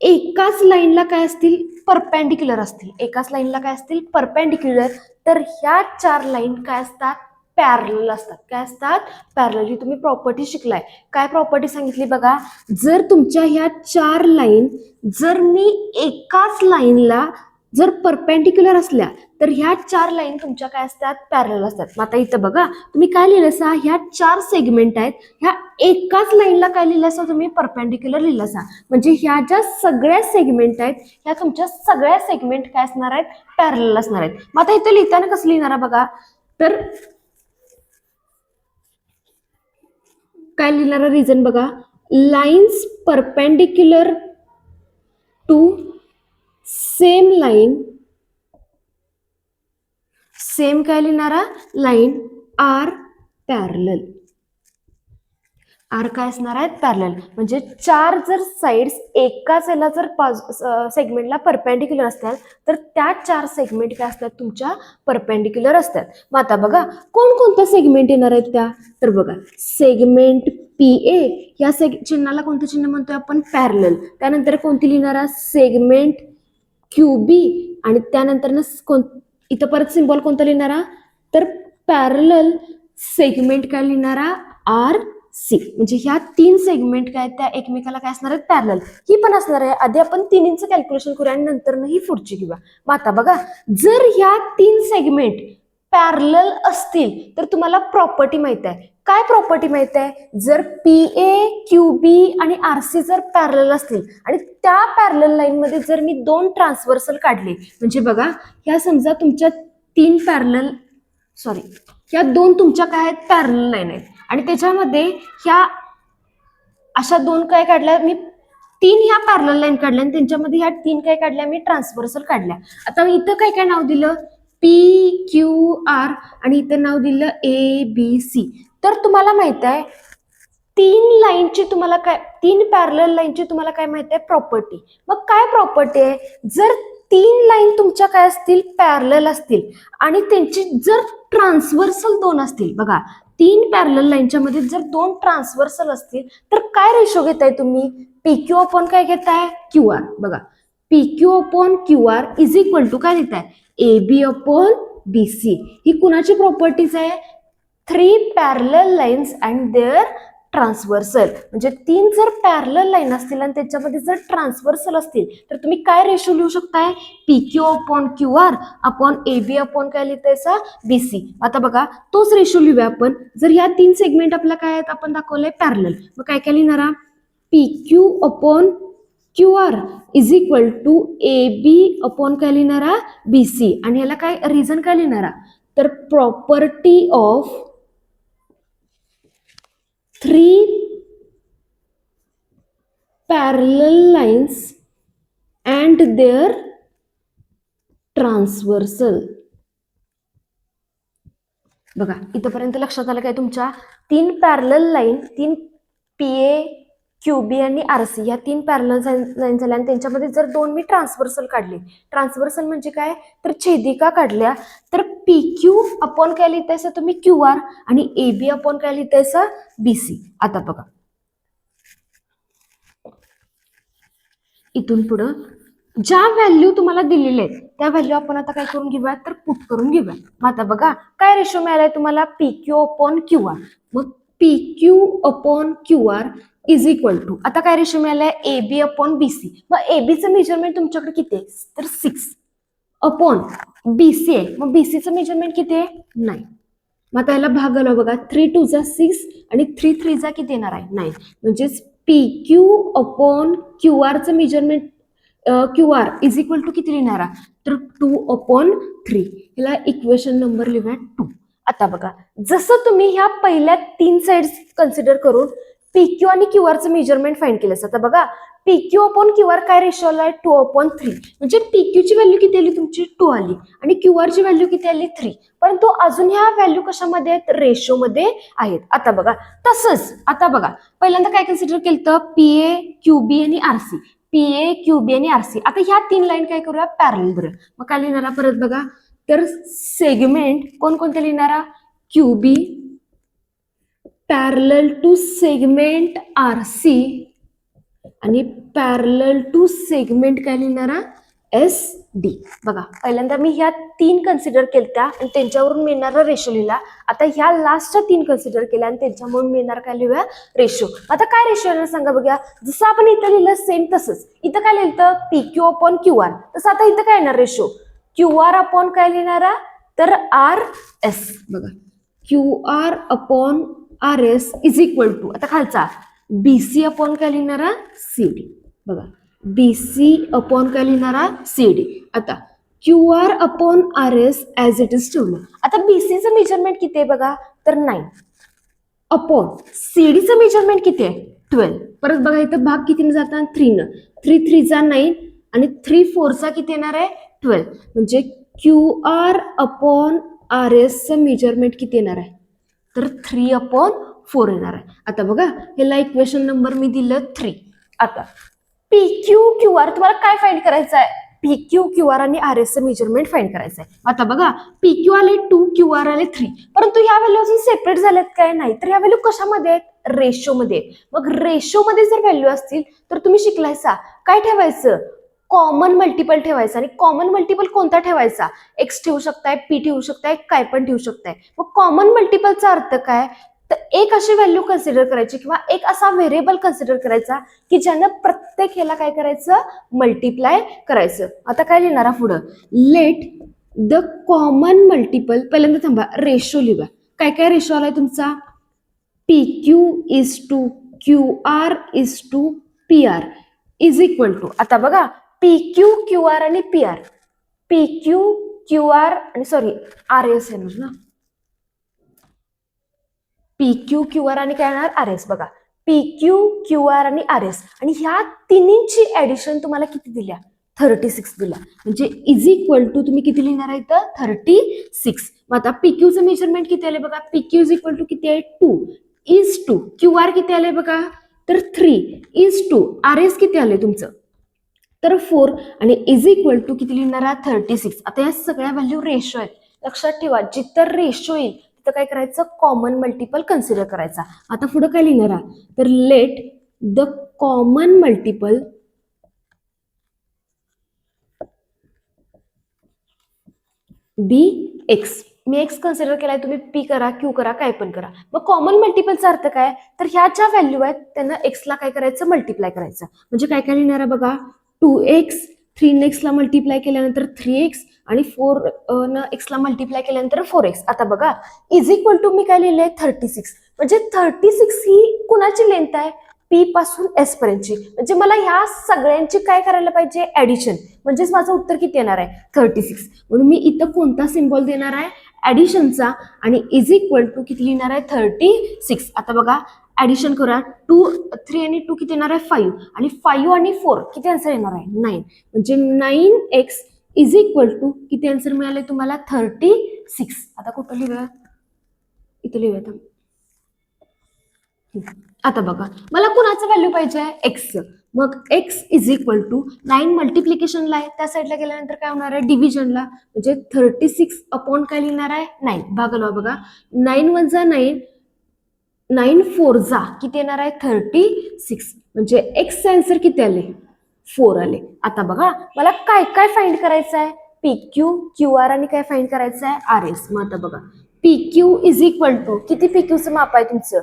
एकाच लाईनला काय असतील, परपेंडिक्युलर असतील, एकाच लाईनला काय असतील, परपेंडिक्युलर, तर ह्या 4 लाईन काय असतात, पॅरलल असतात. काय असतात, पॅरलल. ही तुम्ही प्रॉपर्टी शिकलाय. काय प्रॉपर्टी सांगितली बघा, जर तुमच्या ह्या 4 लाईन जर मी एकाच लाईनला जर परपेंडिक्युलर असल्या, तर ह्या 4 लाईन तुमच्या काय असतात, पॅरलल असतात. मग आता इथं बघा, तुम्ही काय लिहिलंसा, ह्या 4 सेगमेंट आहेत, ह्या एकाच लाईनला काय लिहिलंसा, तुम्ही परपेंडिक्युलर लिहिलंसा. म्हणजे ह्या ज्या सगळ्या सेगमेंट आहेत, ह्या तुमच्या सगळ्या सेगमेंट काय असणार आहेत, पॅरलल असणार आहेत. मग आता इथं लिहिताना कसं लिहिणार बघा, तर काय लिहिणारा रिझन बघा, lines perpendicular to same line, same काय लिहिणारा लाईन आर पॅरलल. आर काय असणार आहेत, पॅरलल. म्हणजे 4 जर साइड्स एकाच याला जर सेगमेंटला परपेंडिक्युलर असतात, तर त्या 4 सेगमेंट काय असतात, तुमच्या परपेंडिक्युलर असतात. मग आता बघा, कोणकोणत्या सेगमेंट येणार आहेत त्या, तर बघा, सेगमेंट PA, या चिन्हाला कोणतं चिन्ह म्हणतोय आपण, पॅरलल. त्यानंतर कोणती लिहिणारा, सेगमेंट QB, आणि त्यानंतर इथं परत सिम्बॉल कोणता लिहिणारा, तर पॅरलल सेगमेंट काय लिहिणारा, RC. म्हणजे ह्या 3 सेगमेंट काय त्या एकमेकाला काय असणार आहेत, पॅरलल. ही पण असणार आहे. आधी आपण 3 कॅल्क्युलेशन करूया आणि नंतर ही पुढची घेऊया. मग आता बघा, जर ह्या 3 सेगमेंट पॅरलल असतील, तर तुम्हाला प्रॉपर्टी माहित आहे. काय प्रॉपर्टी माहित आहे, जर PA, QB आणि RC जर पॅरलल असतील आणि त्या पॅरलल लाईन मध्ये जर मी 2 ट्रान्सव्हर्सल काढले, म्हणजे बघा, ह्या समजा तुमच्या 3 पॅरलल ह्या 2 तुमच्या काय आहेत, पॅरलल लाईन आहेत, आणि त्याच्यामध्ये ह्या अशा 2 काय काढल्या मी, 3 ह्या पॅरलल लाईन काढल्या आणि त्यांच्यामध्ये ह्या 3 काय काढल्या मी, ट्रान्सव्हर्सल काढल्या. आता इथं काय काय नाव दिलं, PQR, आणि इथं नाव दिलं ABC. तर तुम्हाला माहित आहे, 3 लाईनची तुम्हाला काय, 3 पॅरलल लाईनची तुम्हाला काय माहित आहे, प्रॉपर्टी. मग काय प्रॉपर्टी आहे, जर 3 लाईन तुमच्या काय असतील, पॅरलल असतील आणि त्यांची जर ट्रान्सव्हर्सल 2 असतील, बघा 3 पॅरलल लाईनच्या मध्ये जर 2 ट्रान्सव्हर्सल असतील, तर काय रेशो घेताय तुम्ही, PQ अपॉन काय घेताय, QR. बघा, PQ upon QR is equal to काय देताय, AB अपॉन BC. ही कुणाची प्रॉपर्टीज आहे, 3 parallel lines and their transversal. म्हणजे 3 जर पॅरलल लाईन असतील आणि त्याच्यामध्ये जर ट्रान्सव्हर्सल असतील, तर तुम्ही काय रेशो लिहू शकताय, PQ upon QR upon AB upon काय लिहितायचा, BC. आता बघा, तोच रेशो लिहूया आपण. जर ह्या 3 सेगमेंट आपल्या काय आहेत, आपण दाखवलंय पॅरलल, मग काय काय लिहिणारा, PQ upon QR is equal to AB upon काय लिहिणारा, BC. आणि ह्याला काय रिझन काय लिहिणारा, तर property of 3 parallel lines and their transversal. बघा, इथपर्यंत लक्षात आलं काय तुमच्या, 3 पॅरलल लाईन, 3 PA, QB आणि RC या 3 पॅरलल लाईन झाल्या आणि त्यांच्यामध्ये जर 2 मी ट्रान्सव्हर्सल काढले. ट्रान्सव्हर्सल म्हणजे काय, तर छेदिका काढल्या, तर PQ अपॉन काय लिहितायसा तुम्ही, QR, आणि AB अपॉन काय लिहितायसा, BC. आता बघा, इथून पुढं ज्या व्हॅल्यू तुम्हाला दिलेले आहेत त्या व्हॅल्यू आपण आता काय करून घेऊया, तर पुट करून घेऊया. मग आता बघा, काय रेशो मिळालाय तुम्हाला, PQ अपॉन QR. मग PQ upon QR is equal to आता काय रेशो मिळालाय ए बी अपॉन बीसी. मग एबीचं मेजरमेंट तुमच्याकडे किती आहे तर 6 अपॉन बीसी आहे. मग बीसीचं मेजरमेंट किती आहे 9. मग आता याला भाग आला बघा 3 2 जा 6 आणि 3 3 जा किती येणार आहे 9. म्हणजेच पी क्यू अपॉन क्यू आरचं measurement Q R is equal to किती लिहिणार तर 2 अपॉन 3. ह्याला इक्वेशन नंबर लिहूया 2. आता बघा जसं तुम्ही ह्या पहिल्या 3 साइड्स कन्सिडर करून पीक्यू आणि क्यू आरचं मेजरमेंट फाइंड केलं. आता बघा पीक्यू अपॉन क्यू आर काय रेशो आलाय 2 अपॉन 3. म्हणजे पीक्यूची व्हॅल्यू किती आली तुमची 2 आली आणि क्यू आरची व्हॅल्यू किती आली 3. परंतु अजून ह्या व्हॅल्यू कशामध्ये आहेत रेशोमध्ये आहेत. आता बघा तसंच आता बघा पहिल्यांदा काय कन्सिडर केलं तर पीए क्यूबी आणि आरसी. पीए क्यूबी आणि आरसी. आता ह्या 3 लाईन काय करूया पॅरलल धरूया. मग काय लिहिणारा परत बघा तर सेगमेंट कोणकोणते लिहिणारा QB parallel to segment RC आणि पॅरलल टू सेगमेंट काय लिहिणारा एस डी. बघा पहिल्यांदा मी ह्या 3 कन्सिडर केल्या आणि त्यांच्यावरून मिळणारा रेशो लिहिला. आता ह्या लास्टच्या 3 कन्सिडर केल्या आणि त्यांच्यावरून मिळणार काय लिहूया रेशो. आता काय रेशो येणार सांगा बघा. जसं आपण इथं लिहिलं सेम तसंच इथं काय लिहिलं P Q upon Q R. तसं आता इथं काय येणार रेशो क्यू आर अपॉन काय लिहिणारा तर आर एस. बघा Q R upon R S is equal to आता खालचा बीसी अपॉन काय लिहिणारा सीडी. बघा बीसी अपॉन काय लिहिणारा सीडी. आता Q R upon R S as it is ठेवलं. आता बीसीचं मेजरमेंट किती आहे बघा तर 9 अपॉन सीडीचं मेजरमेंट किती आहे 12. परत बघा इथं भाग कितीने जातात 3 न. 3 3 जा 9 आणि 3 4 चा किती येणार आहे 12. म्हणजे क्यू आर अपॉन आर एसचं मेजरमेंट किती येणार आहे तर 3 अपॉन 4 येणार आहे. आता बघा ह्याला इक्वेशन नंबर मी दिलं 3. आता पी क्यू क्यू आर तुम्हाला काय फाइंड करायचं आहे पी क्यू क्यू आर आणि आर एसचं मेजरमेंट फाइंड करायचं आहे. आता बघा पी क्यू आले 2 क्यू आर आले 3. परंतु ह्या व्हॅल्यू अजून सेपरेट झाल्यात काय नाही तर ह्या व्हॅल्यू कशामध्ये आहेत रेशोमध्ये. मग रेशोमध्ये जर व्हॅल्यू असतील तर तुम्ही शिकलायचा काय ठेवायचं कॉमन मल्टिपल ठेवायचा. आणि कॉमन मल्टिपल कोणता ठेवायचा एक्स ठेवू शकताय पी ठेवू शकताय काय पण ठेवू शकताय. मग कॉमन मल्टिपलचा अर्थ काय तर एक अशी व्हॅल्यू कन्सिडर करायची किंवा एक असा व्हेरिएबल कन्सिडर करायचा की ज्यानं प्रत्येक ह्याला काय करायचं मल्टिप्लाय करायचं. आता काय लिहिणारा पुढं लेट द कॉमन मल्टिपल पहिल्यांदा थांबा रेशो लिहा. काय काय रेशो आलाय तुमचा P Q is to Q R is to P R is equal to. आता बघा पी क्यू क्यू आर आणि P R P Q Q R आणि सॉरी आर एस येणार ना पी क्यू क्यू आर आणि काय येणार आर एस. बघा पी क्यू क्यू आर आणि आर एस आणि ह्या तिन्हीची ऍडिशन तुम्हाला किती दिल्या 36 दिला. म्हणजे इज इक्वल टू तुम्ही किती लिहिणार आहे तर 36. मग आता पी क्यूचं मेजरमेंट किती आले बघा P Q is equal to किती आहे 2 इज 2. क्यू आर किती आले बघा तर 3 इज 2. आर एस किती आले तुमचं तर 4 आणि इज इक्वल टू किती लिहिणारा 36. आता या सगळ्या व्हॅल्यू रेशो आहेत. लक्षात ठेवा जिथं रेशो येईल तिथं काय करायचं कॉमन मल्टिपल कन्सिडर करायचा. आता पुढे काय लिहिणारा तर let the common multiple be x. मी एक्स कन्सिडर केलाय तुम्ही पी करा क्यू करा काय पण करा. मग कॉमन मल्टिपलचा अर्थ काय तर ह्या ज्या व्हॅल्यू आहेत त्यांना एक्सला काय करायचं मल्टिप्लाय करायचं. म्हणजे काय काय लिहिणार आहे बघा 2x 3x ला मल्टिप्लाय केल्यानंतर 3x आणि 4 न x ला मल्टिप्लाय केल्यानंतर 4x. आता बघा इज इक्वल टू मी काय लिहिलंय 36. म्हणजे 36 ही कुणाची लेंथ आहे पी पासून एस पर्यंतची. म्हणजे मला ह्या सगळ्यांची काय करायला पाहिजे ऍडिशन. म्हणजेच माझं उत्तर किती येणार आहे 36. म्हणून मी इथं कोणता सिम्बॉल देणार आहे ऍडिशनचा आणि इज इक्वल टू किती लिहिणार आहे 36. आता बघा ऍडिशन करूया 2 3 आणि 2 किती येणार आहे 5 आणि 5 आणि 4 किती आन्सर येणार आहे 9. म्हणजे 9x इज इक्वल टू किती आन्सर मिळाले तुम्हाला 36. आता कुठं लिहूया इथं लिहूया. आता बघा मला कुणाचं व्हॅल्यू पाहिजे एक्स. मग एक्स इज इक्वल टू 9 मल्टिप्लिकेशनला आहे त्या साईडला गेल्यानंतर काय होणार आहे डिव्हिजनला. म्हणजे 36 अपॉन काय लिहिणार आहे 9 भागला. बघा 9 1 जा 9 9 4 जा किती येणार आहे 36. म्हणजे एक्स आन्सर किती आले 4 आले. आता बघा मला काय काय फाइंड करायचं आहे पी क्यू क्यू आर आणि काय फाइंड करायचं आहे आर एस. मग आता बघा P Q is equal to किती पी क्यूचं माप आहे तुमचं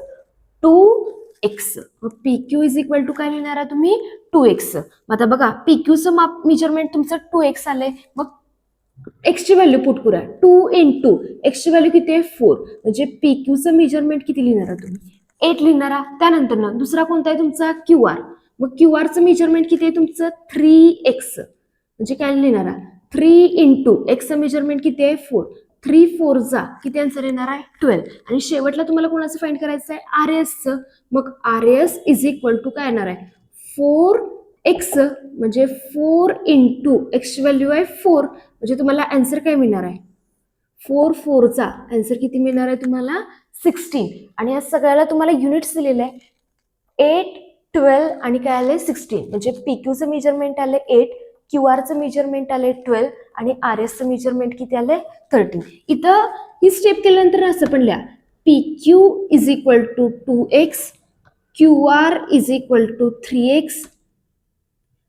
2 एक्स. मग P Q is equal to काय लिहिणार आहे तुम्ही 2x. मग आता बघा पी क्यूचं मेजरमेंट तुमचं 2x आलंय. मग एक्स ची व्हॅल्यू पुट करूया 2 इंटू एक्स ची व्हॅल्यू किती आहे 4. म्हणजे पी क्यूचं मेजरमेंट किती लिहिणार आहे तुम्ही 8 लिहिणार. त्यानंतर ना दुसरा कोणता आहे तुमचा क्यू आर. मग क्यू आरचं मेजरमेंट किती आहे तुमचं 3x. म्हणजे काय लिहिणार 3 इंटू एक्सचं मेजरमेंट किती आहे 4. 3 4 जा किती आन्सर येणार आहे 12. आणि शेवटला तुम्हाला कोणाचं फाइंड करायचं आहे आर एसचं. मग R S is equal to काय येणार आहे 4x. म्हणजे 4 इंटू एक्सची व्हॅल्यू आहे 4. म्हणजे तुम्हाला आन्सर काय मिळणार आहे 4 4 चा आन्सर किती मिळणार आहे तुम्हाला 16. आणि या सगळ्याला तुम्हाला युनिट्स दिलेले आहे 8 12 आणि काय आले 16. म्हणजे पीक्यूचं मेजरमेंट आले 8, क्यू आरचं मेजरमेंट आले 12 आणि आर एसचं मेजरमेंट किती आले 13. इथं ही स्टेप केल्यानंतर असं पण लिहा P Q is equal to 2x, Q R is equal to 3x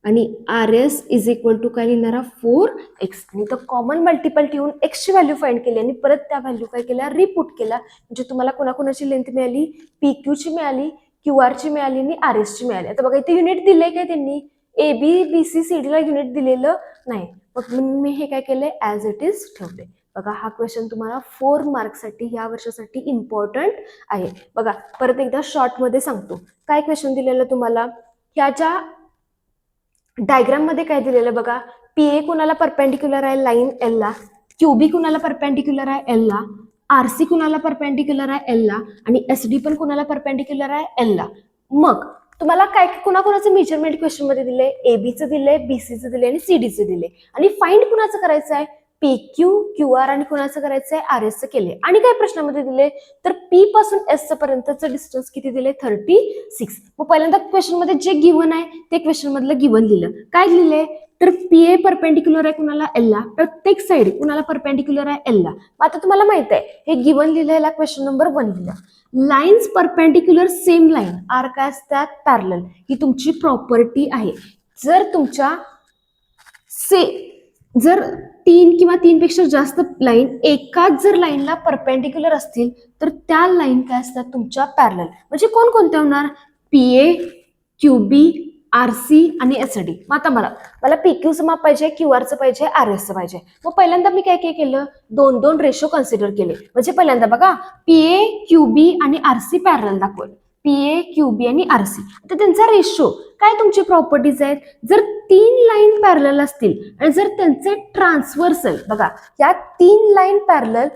आणि R S is equal to काय लिहिणारा 4x. आणि तर कॉमन मल्टिपल ठेवून एक्सची व्हॅल्यू फाइंड केली आणि परत त्या व्हॅल्यू काय केल्या रिपूट केला. म्हणजे तुम्हाला कोणाकोणाची लेंथ मिळाली पी क्यूची मिळाली, क्यू आरची मिळाली आणि आर एसची मिळाली. आता बघा इथे युनिट दिले काय त्यांनी A B B C C डीला युनिट दिलेलं नाही. मग मी हे काय केलंय ॲज इट इज ठेवले. बघा हा क्वेश्चन तुम्हाला 4 मार्क्ससाठी या वर्षासाठी इम्पॉर्टंट आहे. बघा परत एकदा शॉर्टमध्ये सांगतो काय क्वेश्चन दिलेलं तुम्हाला. ह्याच्या डायग्राम मध्ये काय दिलेलं बघा पी ए कुणाला परपेंडिक्युलर आहे लाईन एल ला, क्यू बी कुणाला परपेंडिक्युलर आहे एल ला, आर सी कुणाला परपेंडिक्युलर आहे एल ला आणि एस डी पण कुणाला परपेंडिक्युलर आहे एल ला. मग तुम्हाला काय कुणाकुणाचं मेजरमेंट क्वेश्चन मध्ये दिले ए बीचं दिले, बीसीचं दिले आणि सीडीचं दिले. आणि फाइंड कुणाचं करायचं आहे पी क्यू, क्यू आर आणि कुणाचं करायचं आहे आर एसचं केले. आणि काय प्रश्नामध्ये दिले तर पी पासून एस पर्यंतचं डिस्टन्स किती दिले 36. मग पहिल्यांदा क्वेश्चन मध्ये जे गिव्हन आहे ते क्वेश्चन मधलं गिव्हन लिहिलं. काय लिहिले तर पी ए परपेंडिक्युलर आहे कुणाला एल ला, प्रत्येक साइड कुणाला परपेंडिक्युलर आहे एल ला. आता तुम्हाला माहित आहे हे गिव्हन लिहिलेला क्वेश्चन नंबर 1 लिहिला. Lines perpendicular same line are काय असतात पॅरलल. ही तुमची प्रॉपर्टी आहे. जर तुमच्या जर 3 किंवा 3 पेक्षा जास्त लाईन एकाच जर लाईनला परपेंडिक्युलर असतील तर त्या लाईन काय असतात तुमच्या पॅरलल. म्हणजे कोणकोणत्या होणार P A, Q B, R C आणि एस डी. मग आता मला पी क्यूचं माप पाहिजे, क्यू आरचं पाहिजे, आर एसचं पाहिजे. मग पहिल्यांदा मी काय काय केलं 2-2 रेशो कन्सिडर केले. म्हणजे पहिल्यांदा बघा पी ए, क्यू बी आणि आर सी पॅरलल दाखवलं. पी ए, क्यू बी आणि आर सी. तर त्यांचा रेशो काय तुमची प्रॉपर्टीज आहेत. जर 3 लाईन पॅरलल असतील आणि जर त्यांचे ट्रान्सव्हर्सल बघा या 3 लाईन पॅरलल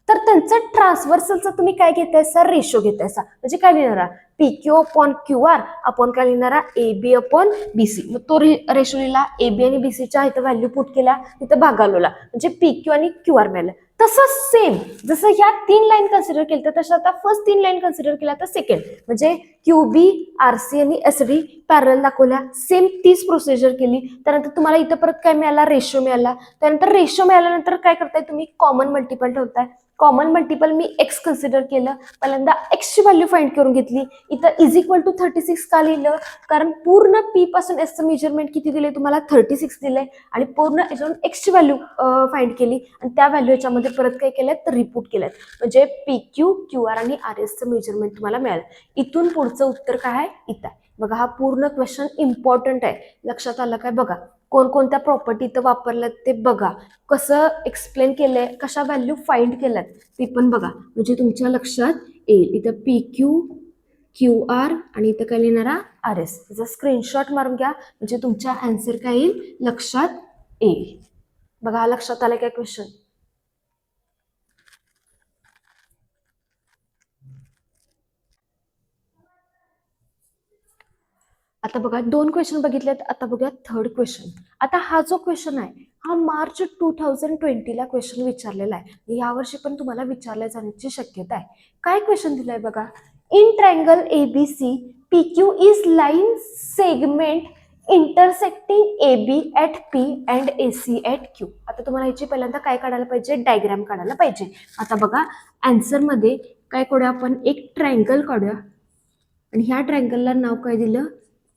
तर त्यांचं ट्रान्सव्हर्सलचा तुम्ही काय घेतायसा रेशो घेतायसा. म्हणजे काय लिहिणारा P Q upon Q R upon काय लिहिणारा A B upon B C. मग तो रेशो लिहिला ए बी आणि बी सीच्या इथं व्हॅल्यू पुट केला तिथं भागावला म्हणजे पी क्यू आणि क्यू आर मिळालं. तसं सेम जसं ह्या 3 लाईन कन्सिडर केलं तर तसं आता फर्स्ट 3 लाईन कन्सिडर केल्या तर सेकंड म्हणजे क्यू बी, आर सी आणि एस डी पॅरल दाखवल्या. सेम तीच प्रोसिजर केली. त्यानंतर तुम्हाला इथं परत काय मिळाला रेशो मिळाला. त्यानंतर रेशो मिळाल्यानंतर काय करताय तुम्ही कॉमन मल्टिपल ठेवताय. कॉमन मल्टिपल मी एक्स कन्सिडर केलं. पहिल्यांदा एक्सची व्हॅल्यू फाइंड करून घेतली. इथं इज इक्वल टू 36 का लिहिलं कारण पूर्ण पी पासून एसचं मेजरमेंट किती दिले तुम्हाला 36 दिले आणि पूर्ण याच्यावरून एक्सची व्हॅल्यू फाइंड केली आणि त्या व्हॅल्यू याच्यामध्ये परत काय केलं तर रिपोर्ट केलं. म्हणजे पी क्यू, क्यू आर आणि आर एसचं मेजरमेंट तुम्हाला मिळालं. इथून पुढचं उत्तर काय आहे इथं आहे. बघा हा पूर्ण क्वेश्चन इम्पॉर्टंट आहे. लक्षात आलं काय बघा कोणकोणत्या प्रॉपर्टी इथं वापरल्यात ते बघा, कसं एक्सप्लेन केलंय, कशा व्हॅल्यू फाइंड केल्यात ते पण बघा म्हणजे तुमच्या लक्षात येईल. इथं पी क्यू, क्यू आर आणि इथं काय लिहिणारा आर एस. त्याचा स्क्रीनशॉट मारून घ्या म्हणजे तुमच्या आन्सर काय येईल लक्षात येईल. बघा हा लक्षात आलं काय क्वेश्चन. आता बघा 2 क्वेश्चन बघितलेत. आता बघूया थर्ड क्वेश्चन. आता हा जो क्वेश्चन आहे हा मार्च 2020 ला क्वेश्चन विचारलेला आहे. यावर्षी पण तुम्हाला विचारल्या जाण्याची शक्यता आहे. काय क्वेश्चन दिलाय बघा in triangle ABC P Q is line segment intersecting A B at P and A C at Q. आता तुम्हाला याची पहिल्यांदा काय काढायला पाहिजे डायग्राम काढायला पाहिजे. आता बघा आन्सरमध्ये काय करूया आपण एक ट्रायंगल काढूया आणि ह्या ट्रायंगलला नाव काय दिलं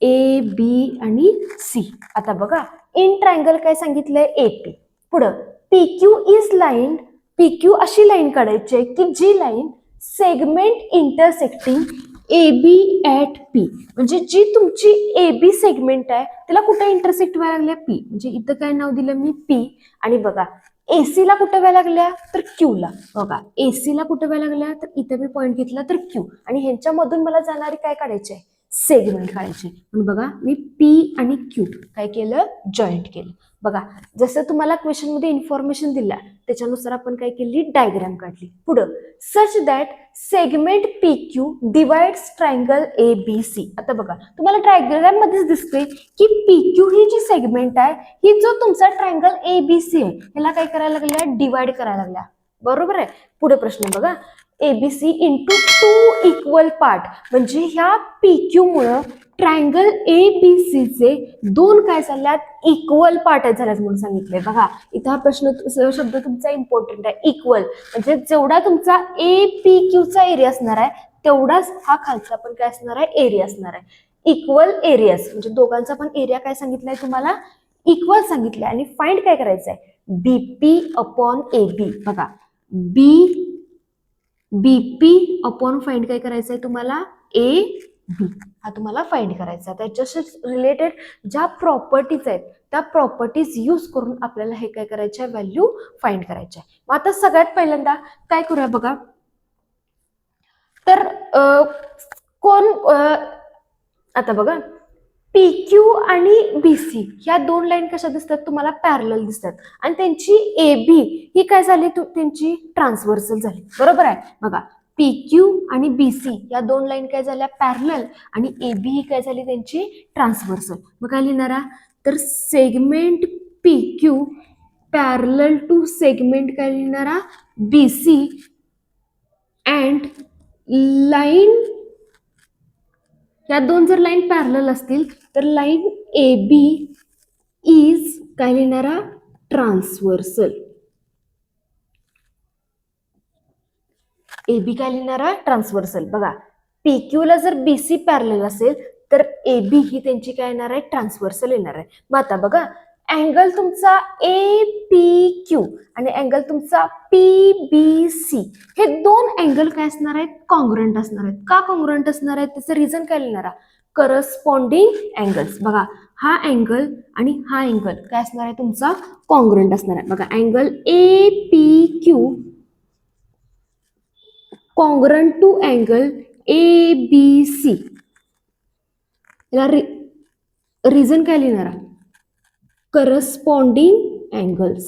ए बी आणि सी. आता बघा इन ट्रायंगल काय सांगितलंय ए पी. पुढं P Q is line, P Q अशी लाईन काढायची आहे की जी line segment intersecting A B at P, म्हणजे जी तुमची ए बी सेगमेंट आहे त्याला कुठे इंटरसेक्ट व्हायला लागल्या पी, म्हणजे इथं काय नाव दिलं मी पी. आणि बघा एसी ला कुठे व्हायला लागल्या तर क्यू ला. बघा एसी ला कुठे व्हायला लागल्या तर इथं मी पॉईंट घेतला तर क्यू, आणि ह्यांच्यामधून मला जाणारी काय काढायची आहे सेगमेंट काढायची. म्हणून बघा मी पी आणि क्यू काय केलं जॉईंट केलं. बघा जसं तुम्हाला क्वेश्चन मध्ये इन्फॉर्मेशन दिला त्याच्यानुसार आपण काय केली डायग्राम काढली. पुढं such that segment P Q divides triangle A B C. आता बघा तुम्हाला डायग्राम मध्येच दिसते की पी क्यू ही जी सेगमेंट आहे ही जो तुमचा ट्रायंगल ए बी सी आहे ह्याला काय करायला लागल्या डिवाइड करायला लागल्या. बरोबर आहे. पुढे प्रश्न बघा ABC into two equal part, म्हणजे ह्या पी क्यू मुळे ट्रायंगल ए बी सी चे दोन काय झाल्यात इक्वल पार्ट झाल्यात म्हणून सांगितलंय. बघा इथं हा प्रश्न शब्द तुमचा इम्पॉर्टंट आहे इक्वल, म्हणजे जेवढा तुमचा ए पी क्यूचा एरिया असणार आहे तेवढाच हा खालचा पण काय असणार आहे एरिया असणार आहे. इक्वल एरियाज म्हणजे दोघांचा पण एरिया काय सांगितलाय तुम्हाला इक्वल सांगितलंय. आणि फाइंड काय करायचं आहे बीपी अपॉन ए बी. बघा बीपी अपॉन फाइंड काय करायचं आहे तुम्हाला ए बी हा तुम्हाला फाइंड करायचा. त्याच्याशी रिलेटेड ज्या प्रॉपर्टीज आहेत त्या प्रॉपर्टीज यूज करून आपल्याला हे काय करायचे आहे व्हॅल्यू फाइंड करायचे आहे. मग आता सगळ्यात पहिल्यांदा काय करूया बघा तर आता बघा पी क्यू आणि बी सी ह्या दोन लाईन कशा दिसतात तुम्हाला पॅरलल दिसतात, आणि त्यांची ए बी ही काय झाली त्यांची ट्रान्सव्हर्सल झाली. बरोबर आहे. बघा पी क्यू आणि बी सी या दोन लाईन काय झाल्या पॅरलल, आणि ए बी ही काय झाली त्यांची ट्रान्सव्हर्सल. मग काय लिहिणारा तर segment P Q parallel to segment काय लिहिणारा बी सी अँड लाईन, या दोन जर लाईन पॅरलल असतील तर लाईन ए बी इज काय लिहिणारा ट्रान्सव्हर्सल. ए बी काय लिहिणारा ट्रान्सव्हर्सल. बघा पी क्यू ला जर बी सी पॅरलल असेल तर ए बी ही त्यांची काय येणार आहे ट्रान्सव्हर्सल येणार आहे. मग आता बघा अँगल तुमचा ए पी क्यू आणि अँगल तुमचा पी बी सी हे दोन अँगल काय असणार आहेत कॉन्ग्रंट असणार आहेत. का कॉन्ग्रंट असणार आहेत त्याचं रिझन काय लिहिणारा करस्पॉन्डिंग अँगल्स. बघा हा अँगल आणि हा अँगल काय असणार आहे तुमचा कॉन्ग्रंट असणार आहे. बघा angle A P Q congruent to angle A B C, reason काय लिहिणारा करस्पॉन्डिंग अँगल्स.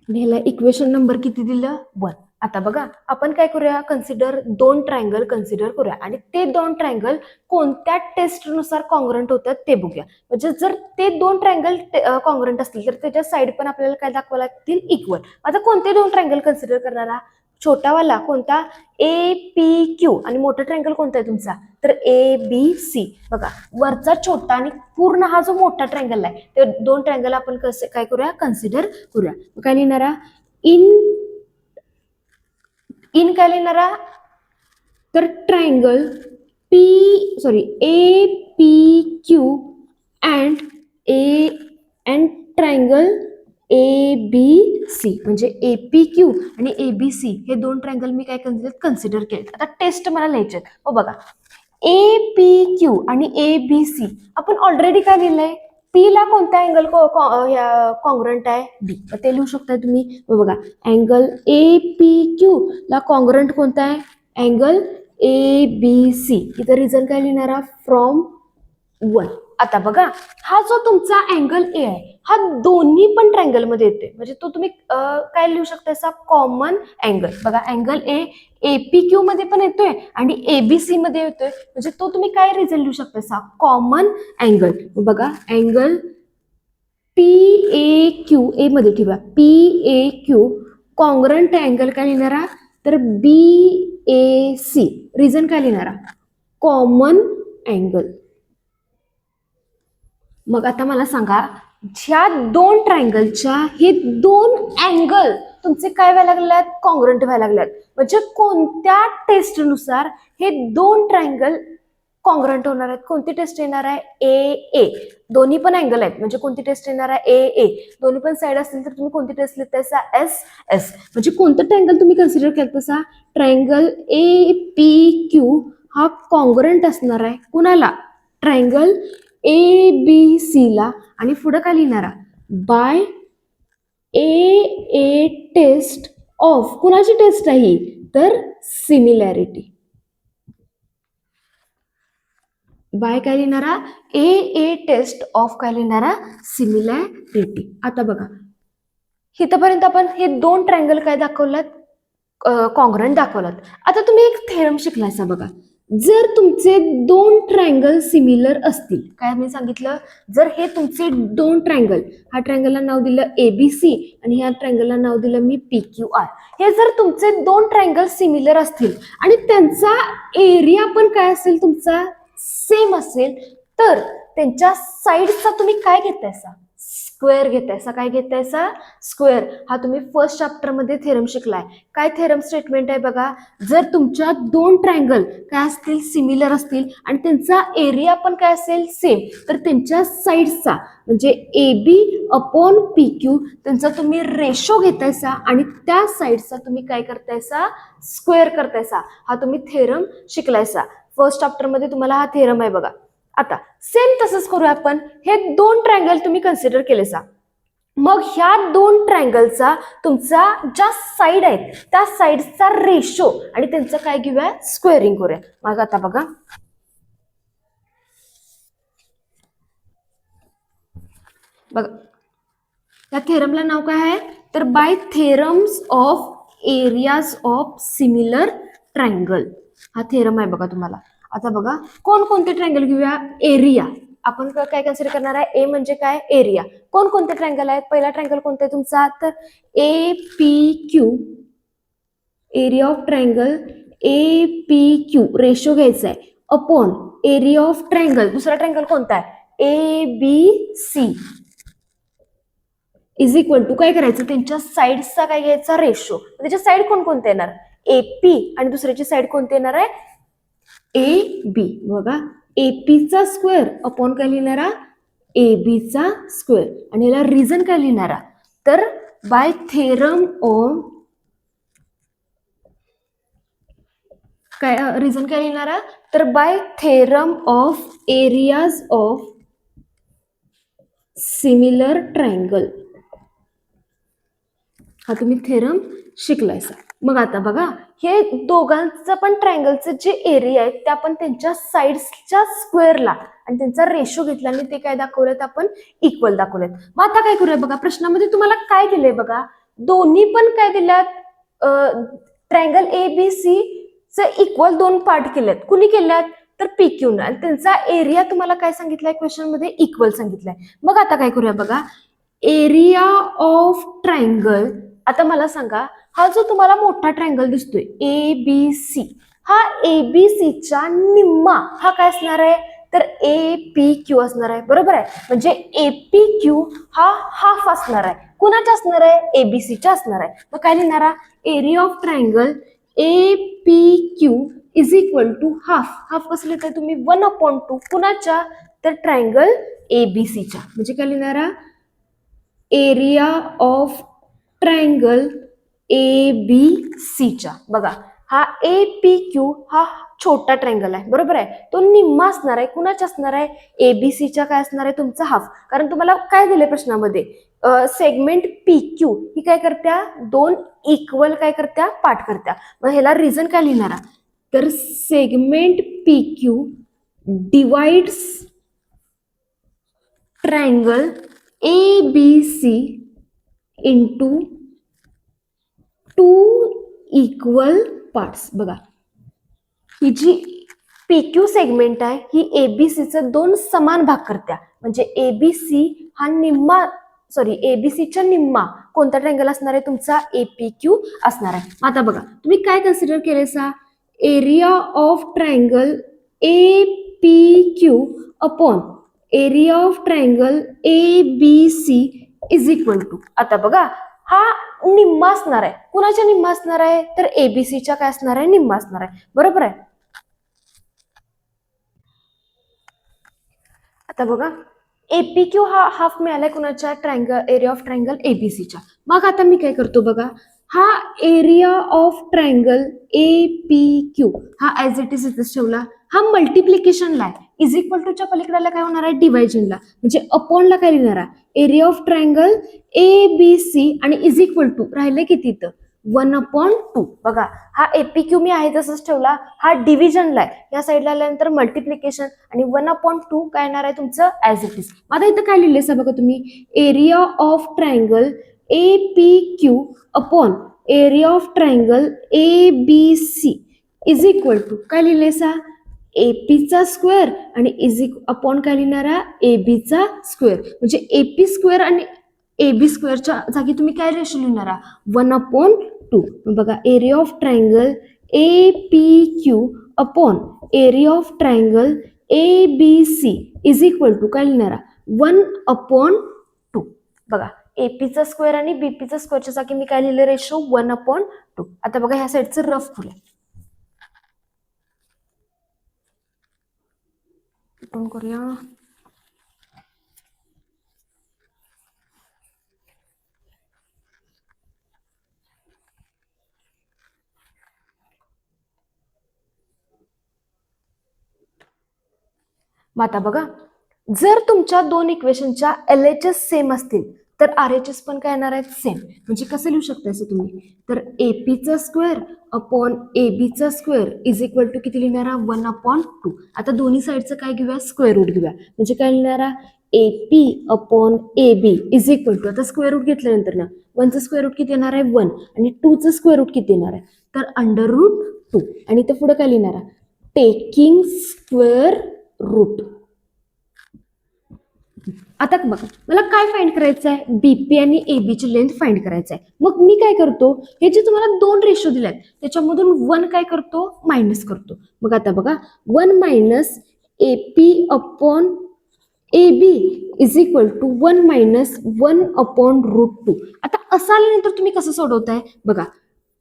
ह्याला इक्वेशन नंबर किती दिलं 1. आता बघा आपण काय करूया कन्सिडर दोन ट्रायंगल कन्सिडर करूया आणि ते दोन ट्रायंगल कोणत्या टेस्टनुसार कॉन्ग्रंट होतात ते बघूया. म्हणजे जर ते दोन ट्रायंगल कॉन्ग्रंट असतील तर त्याच्या साईड पण आपल्याला काय दाखवावं लागतील इक्वल. आता कोणते दोन ट्रायंगल कन्सिडर करणारा छोटावाला कोणता ए पी क्यू आणि मोठा ट्रायंगल कोणता आहे तुमचा तर ए बी सी. बघा वरचा छोटा आणि पूर्ण हा जो मोठा ट्रायंगल आहे ते दोन ट्रायंगल आपण कसं काय करूया कन्सिडर करूया. काय लिहिणारा इन काय लिहिणारा तर triangle A P Q and triangle A B C, म्हणजे ए पी क्यू आणि ए बी सी हे दोन ट्रायंगल मी काय कन्सिडर केले. आता टेस्ट मला लिहायचे. बघा ए पी क्यू आणि ए बी सी आपण ऑलरेडी काय लिहिलंय पी ला कोणता अँगल कॉन्ग्रंट आहे बी, ते लिहू शकताय तुम्ही. बघा अँगल ए पी क्यू ला कॉन्ग्रंट कोणता आहे अँगल ए बी सी. इथं रिझन काय लिहिणारा फ्रॉम 1. आता बघा हा जो तुमचा अँगल ए आहे हा दोन्ही पण ट्रायंगल मध्ये येतोय, म्हणजे तो तुम्ही काय लिहू शकता असा कॉमन अँगल. बघा अँगल ए पी क्यू मध्ये पण येतोय आणि एबीसी मध्ये येतोय, म्हणजे तो तुम्ही काय रिझन लिहू शकता असा कॉमन अँगल. बघा angle P A Q A मध्ये ठेवा P A Q congruent angle काय लिहिणारा तर बी ए सी. रिझन काय लिहिणारा कॉमन अँगल. मग आता मला सांगा ह्या दोन ट्रायंगलच्या हे दोन अँगल तुमचे काय व्हायला लागल्यात कॉन्ग्रंट व्हायला लागल्यात, म्हणजे कोणत्या टेस्टनुसार हे दोन ट्रायंगल कॉन्ग्रंट होणार आहेत. कोणती टेस्ट येणार आहे? ए ए. दोन्ही पण अँगल आहेत म्हणजे कोणती टेस्ट येणार आहे? ए ए. दोन्ही पण साईड असतील तर तुम्ही कोणती टेस्ट लिहितायसा? S S. म्हणजे कोणतं ट्रायंगल तुम्ही कन्सिडर केलं तसा? ट्रायंगल ए पी क्यू हा कॉन्ग्रंट असणार आहे कुणाला? ट्रायंगल ए बी सी ला. आणि पुढे काय लिहिणारा? By A A test of. कुणाची टेस्ट आहे? तर सिमिलॅरिटी. बाय काय लिहिणारा? ए ए टेस्ट ऑफ काय लिहिणारा? सिमिलॅरिटी. आता बघा इथपर्यंत आपण हे दोन ट्रायंगल काय दाखवलात? कॉन्ग्रंट दाखवलात. आता तुम्ही एक थेरम शिकलायसा बघा. जर तुमचे दोन ट्रायंगल सिमिलर असतील, काय मी सांगितलं? जर हे तुमचे दोन ट्रायंगल, हा ट्रायंगलला नाव दिलं ABC आणि ह्या ट्रायंगलला नाव दिलं मी PQR. हे जर तुमचे दोन ट्रायंगल सिमिलर असतील आणि त्यांचा एरिया पण काय असेल तुमचा? सेम असेल, तर त्यांच्या साईडचा तुम्ही काय घेतायसा? स्क्वेअर घेतायसा. काय घेतायसा? स्क्वेअर. हा तुम्ही फर्स्ट चॅप्टर मध्ये थेरम शिकलाय. काय थेरम स्टेटमेंट आहे बघा? जर तुमच्या दोन ट्रायंगल काय असतील? सिमिलर असतील आणि त्यांचा एरिया पण काय असेल? सेम, तर त्यांच्या साईडचा म्हणजे AB अपॉन PQ त्यांचा तुम्ही रेशो घेतायसा आणि त्या साईडचा तुम्ही काय करतायसा? स्क्वेअर करतायसा. हा तुम्ही थेरम शिकलायसा. फर्स्ट चॅप्टर मध्ये तुम्हाला हा थेरम आहे बघा. आता सेम तसंच करूया आपण. हे दोन ट्रायंगल तुम्ही कन्सिडर केलेसा, मग ह्या दोन ट्रायंगलचा तुमचा ज्या साईड आहेत त्या साईडचा रेशो आणि त्यांचं काय घेऊया? स्क्वेअरिंग करूया. मग आता बघा या थेरमला नाव काय आहे? तर by theorems of areas of similar triangle. हा थेरम आहे बघा तुम्हाला. आता बघा कोणकोणते ट्रायंगल घेऊया? एरिया. आपण काय कन्सिडर करणार आहे? ए म्हणजे काय? एरिया. कोणकोणते ट्रायंगल आहेत? पहिला ट्रायंगल कोणता आहे तुमचा? तर APQ. Area of triangle APQ ratio घ्यायचा आहे अपॉन एरिया ऑफ ट्रायंगल. दुसरा ट्रायंगल कोणता आहे? ABC इज इक्वल टू काय करायचं? त्यांच्या साईडचा काय घ्यायचा? रेशो. त्याच्या साईड कोणकोणते येणार? AP आणि दुसऱ्याची साईड कोणती येणार आहे? AB. बघा APचा स्क्वेअर अपॉन काय लिहिणारा? ABचा स्क्वेअर. आणि याला रिझन काय लिहिणारा? तर बाय थेरम ऑफ काय रिझन काय लिहिणारा? तर by theorem of areas of similar triangle. हा तुम्ही थेरम शिकलायसा. मग आता बघा हे दोघांचं पण ट्रायंगलचं जे एरिया आहे त्या आपण त्यांच्या साईड्सच्या स्क्वेअरला आणि त्यांचा रेशो घेतला आणि ते काय दाखवलेत? आपण इक्वल दाखवलेत. मग आता काय करूया बघा? प्रश्नामध्ये तुम्हाला काय दिलंय बघा? दोन्ही पण काय दिल्यात? ट्रायंगल ABC च इक्वल दोन पार्ट केलेत. कुणी केल्यात? तर PQ न. आणि त्यांचा एरिया तुम्हाला काय सांगितलंय? क्वेश्चन मध्ये इक्वल सांगितलंय. मग आता काय करूया बघा? Area of triangle. आता मला सांगा, हा जो तुम्हाला मोठा ट्रायंगल दिसतोय ABC, हा ABCच्या निम्मा हा काय असणार आहे? तर APQ असणार आहे. बरोबर आहे. म्हणजे APQ हा हाफ असणार आहे. कुणाचा असणार आहे? ABCच्या असणार आहे. मग काय लिहिणारा? Area of triangle APQ is equal to half. Half कसं लिहिताय तुम्ही? 1/2. कुणाच्या? तर ट्रायंगल ABCच्या. म्हणजे काय लिहिणारा? एरिया ऑफ ट्रायंगल ABCच्या. बघा हा APQ हा छोटा ट्रायंगल आहे. बरोबर आहे. तो निम्मा असणार आहे. कुणाच्या असणार आहे? ABCच्या काय असणार आहे? तुमचा हाफ. कारण तुम्हाला काय दिले प्रश्नामध्ये? सेगमेंट PQ ही काय करत्या? दोन इक्वल काय करत्या? पार्ट करत्या. मग ह्याला रिझन काय लिहिणारा? तर segment PQ divides triangle ABC into 2 equal parts. बघा ही जी PQ सेगमेंट आहे ही ABCचं दोन समान भाग करत्या. म्हणजे ABC हा निम्मा ABCच्या निम्मा कोणता ट्रायंगल असणार आहे? तुमचा APQ असणार आहे. आता बघा तुम्ही काय कन्सिडर केलेसा? Area of triangle APQ upon area of triangle ABC is equal to. आता बघा हा निम्मा असणार आहे. कुणाच्या निम्मा असणार आहे? तर ABCच्या काय असणार आहे? निम्मा असणार आहे. बरोबर आहे. आता बघा APQ हा हाफ मिळालाय कुणाच्या ट्रायंगल एरिया ऑफ ट्रायंगल ABCच्या. मग आता मी काय करतो बघा, हा एरिया ऑफ ट्रायंगल APQ हा ऍज इट इज इथेच ठेवला. हा मल्टिप्लिकेशनला आहे, इज इक्वल टूच्या पलीकडेला काय होणार आहे, डिव्हायजनला, म्हणजे अपॉनला काय लिहिणार आहे, एरिया ऑफ ट्रायंगल ABC आणि इज इक्वल टू राहिले किती इथं 1/2. बघा हा APQ मी आहे तसंच ठेवला, हा डिव्हिजनला आहे, या साईडला आल्यानंतर मल्टिप्लिकेशन आणि 1/2 काय येणार आहे तुमचं ऍज इट इज. आता इथं काय लिहिलंय बघा तुम्ही, area of triangle APQ upon area of triangle ABC is equal to काय लिहिलंय सा, एपीचा स्क्वेअर आणि इज अपॉन काय लिहिणार आहे, एबीचा स्क्वेअर, म्हणजे AP स्क्वेअर आणि AB स्क्वेअरच्या जागी तुम्ही काय रेशो लिहिणार आहात, 1/2. बघा area of triangle APQ upon area of triangle ABC is equal to काय लिहिणार आहे, 1/2. बघा एपीचा स्क्वेअर आणि बीपीचा स्क्वेअरच्या जागी मी काय लिहिलं, रेशो 1/2. आता बघा ह्या साईडचं रफ फुल करूया. मग आता बघा, जर तुमच्या दोन इक्वेशनच्या LHS सेम असतील तर RHS पण काय येणार आहेत, सेम. म्हणजे कसं लिहू शकता असं तुम्ही, तर APचा स्क्वेअर अपॉन ABचा स्क्वेअर इज इक्वल टू किती लिहिणार, 1/2. आता दोन्ही साईडचं काय घेऊया, स्क्वेअर रूट घेऊया, म्हणजे काय लिहिणार, AP upon AB is equal to, आता स्क्वेअर रूट घेतल्यानंतर ना 1चं स्क्वेअर रूट किती येणार आहे, 1 आणि 2चं स्क्वेअर रूट किती येणार आहे, तर √2 आणि इथं पुढे काय लिहिणार आहे, टेकिंग स्क्वेअर रूट. आता बघा मला काय फाइंड करायचं आहे, बीपी आणि एबीची लेंथ फाइंड करायचं आहे. मग मी काय करतो, हे जे तुम्हाला दोन रेशो दिलेत त्याच्यामधून 1 काय करतो, मायनस करतो. मग आता बघा 1 minus AP upon AB is equal to 1 minus 1/√2. आता असं आल्यानंतर तुम्ही कसं सोडवताय बघा,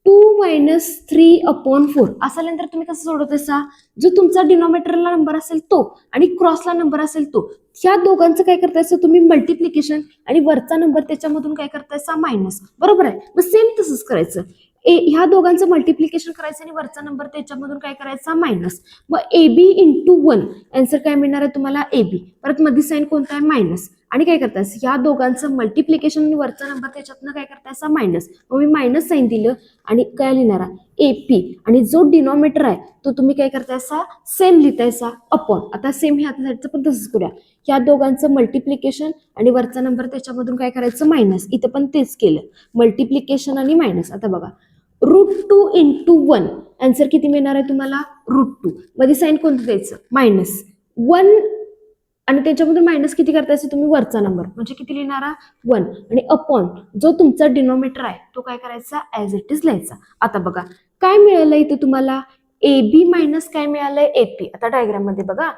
2 मायनस 3/4 असं आल्यानंतर तुम्ही कसं सोडवतायसा, जो तुमचा डिनॉमिनेटरला नंबर असेल तो आणि क्रॉसला नंबर असेल तो, ह्या दोघांचं काय करतायसा तुम्ही मल्टिप्लिकेशन आणि वरचा नंबर त्याच्यामधून काय करतायसा मायनस. बरोबर आहे, मग सेम तसंच करायचं, ह्या दोघांचं मल्टिप्लिकेशन करायचं आणि वरचा नंबर त्याच्यामधून काय करायचा मायनस. मग AB इंटू 1 आन्सर काय मिळणार आहे तुम्हाला, AB. परत मध्ये साईन कोणता आहे, मायनस, आणि काय करतायस या दोघांचं मल्टिप्लिकेशन आणि वरचा नंबर त्याच्यातनं काय करतायसा मायनस. मग मी मायनस साईन दिलं आणि काय लिहिणार AP आणि जो डिनॉमिनेटर आहे तो तुम्ही काय करतायसा सेम लिहितायसा अपॉन. आता सेम ह्या साईडचं पण तसंच करूया, या दोघांचं मल्टिप्लिकेशन आणि वरचा नंबर त्याच्यामधून काय करायचं मायनस. इथं पण तेच केलं, मल्टिप्लिकेशन आणि मायनस. आता बघा √2 इंटू 1 आन्सर किती मिळणार आहे तुम्हाला, √2. मध्ये साईन कोणतं द्यायचं, मायनस 1 आणि त्याच्यामधून मायनस किती करतायचं तुम्ही, वरचा नंबर, म्हणजे किती लिहिणारा 1 आणि अपॉन जो तुमचा डिनॉमिनेटर आहे तो काय करायचा ऍज इट इज लिहायचा. आता बघा काय मिळालं इथे तुम्हाला, AB मायनस काय मिळालंय, AP. आता डायग्राम मध्ये बघा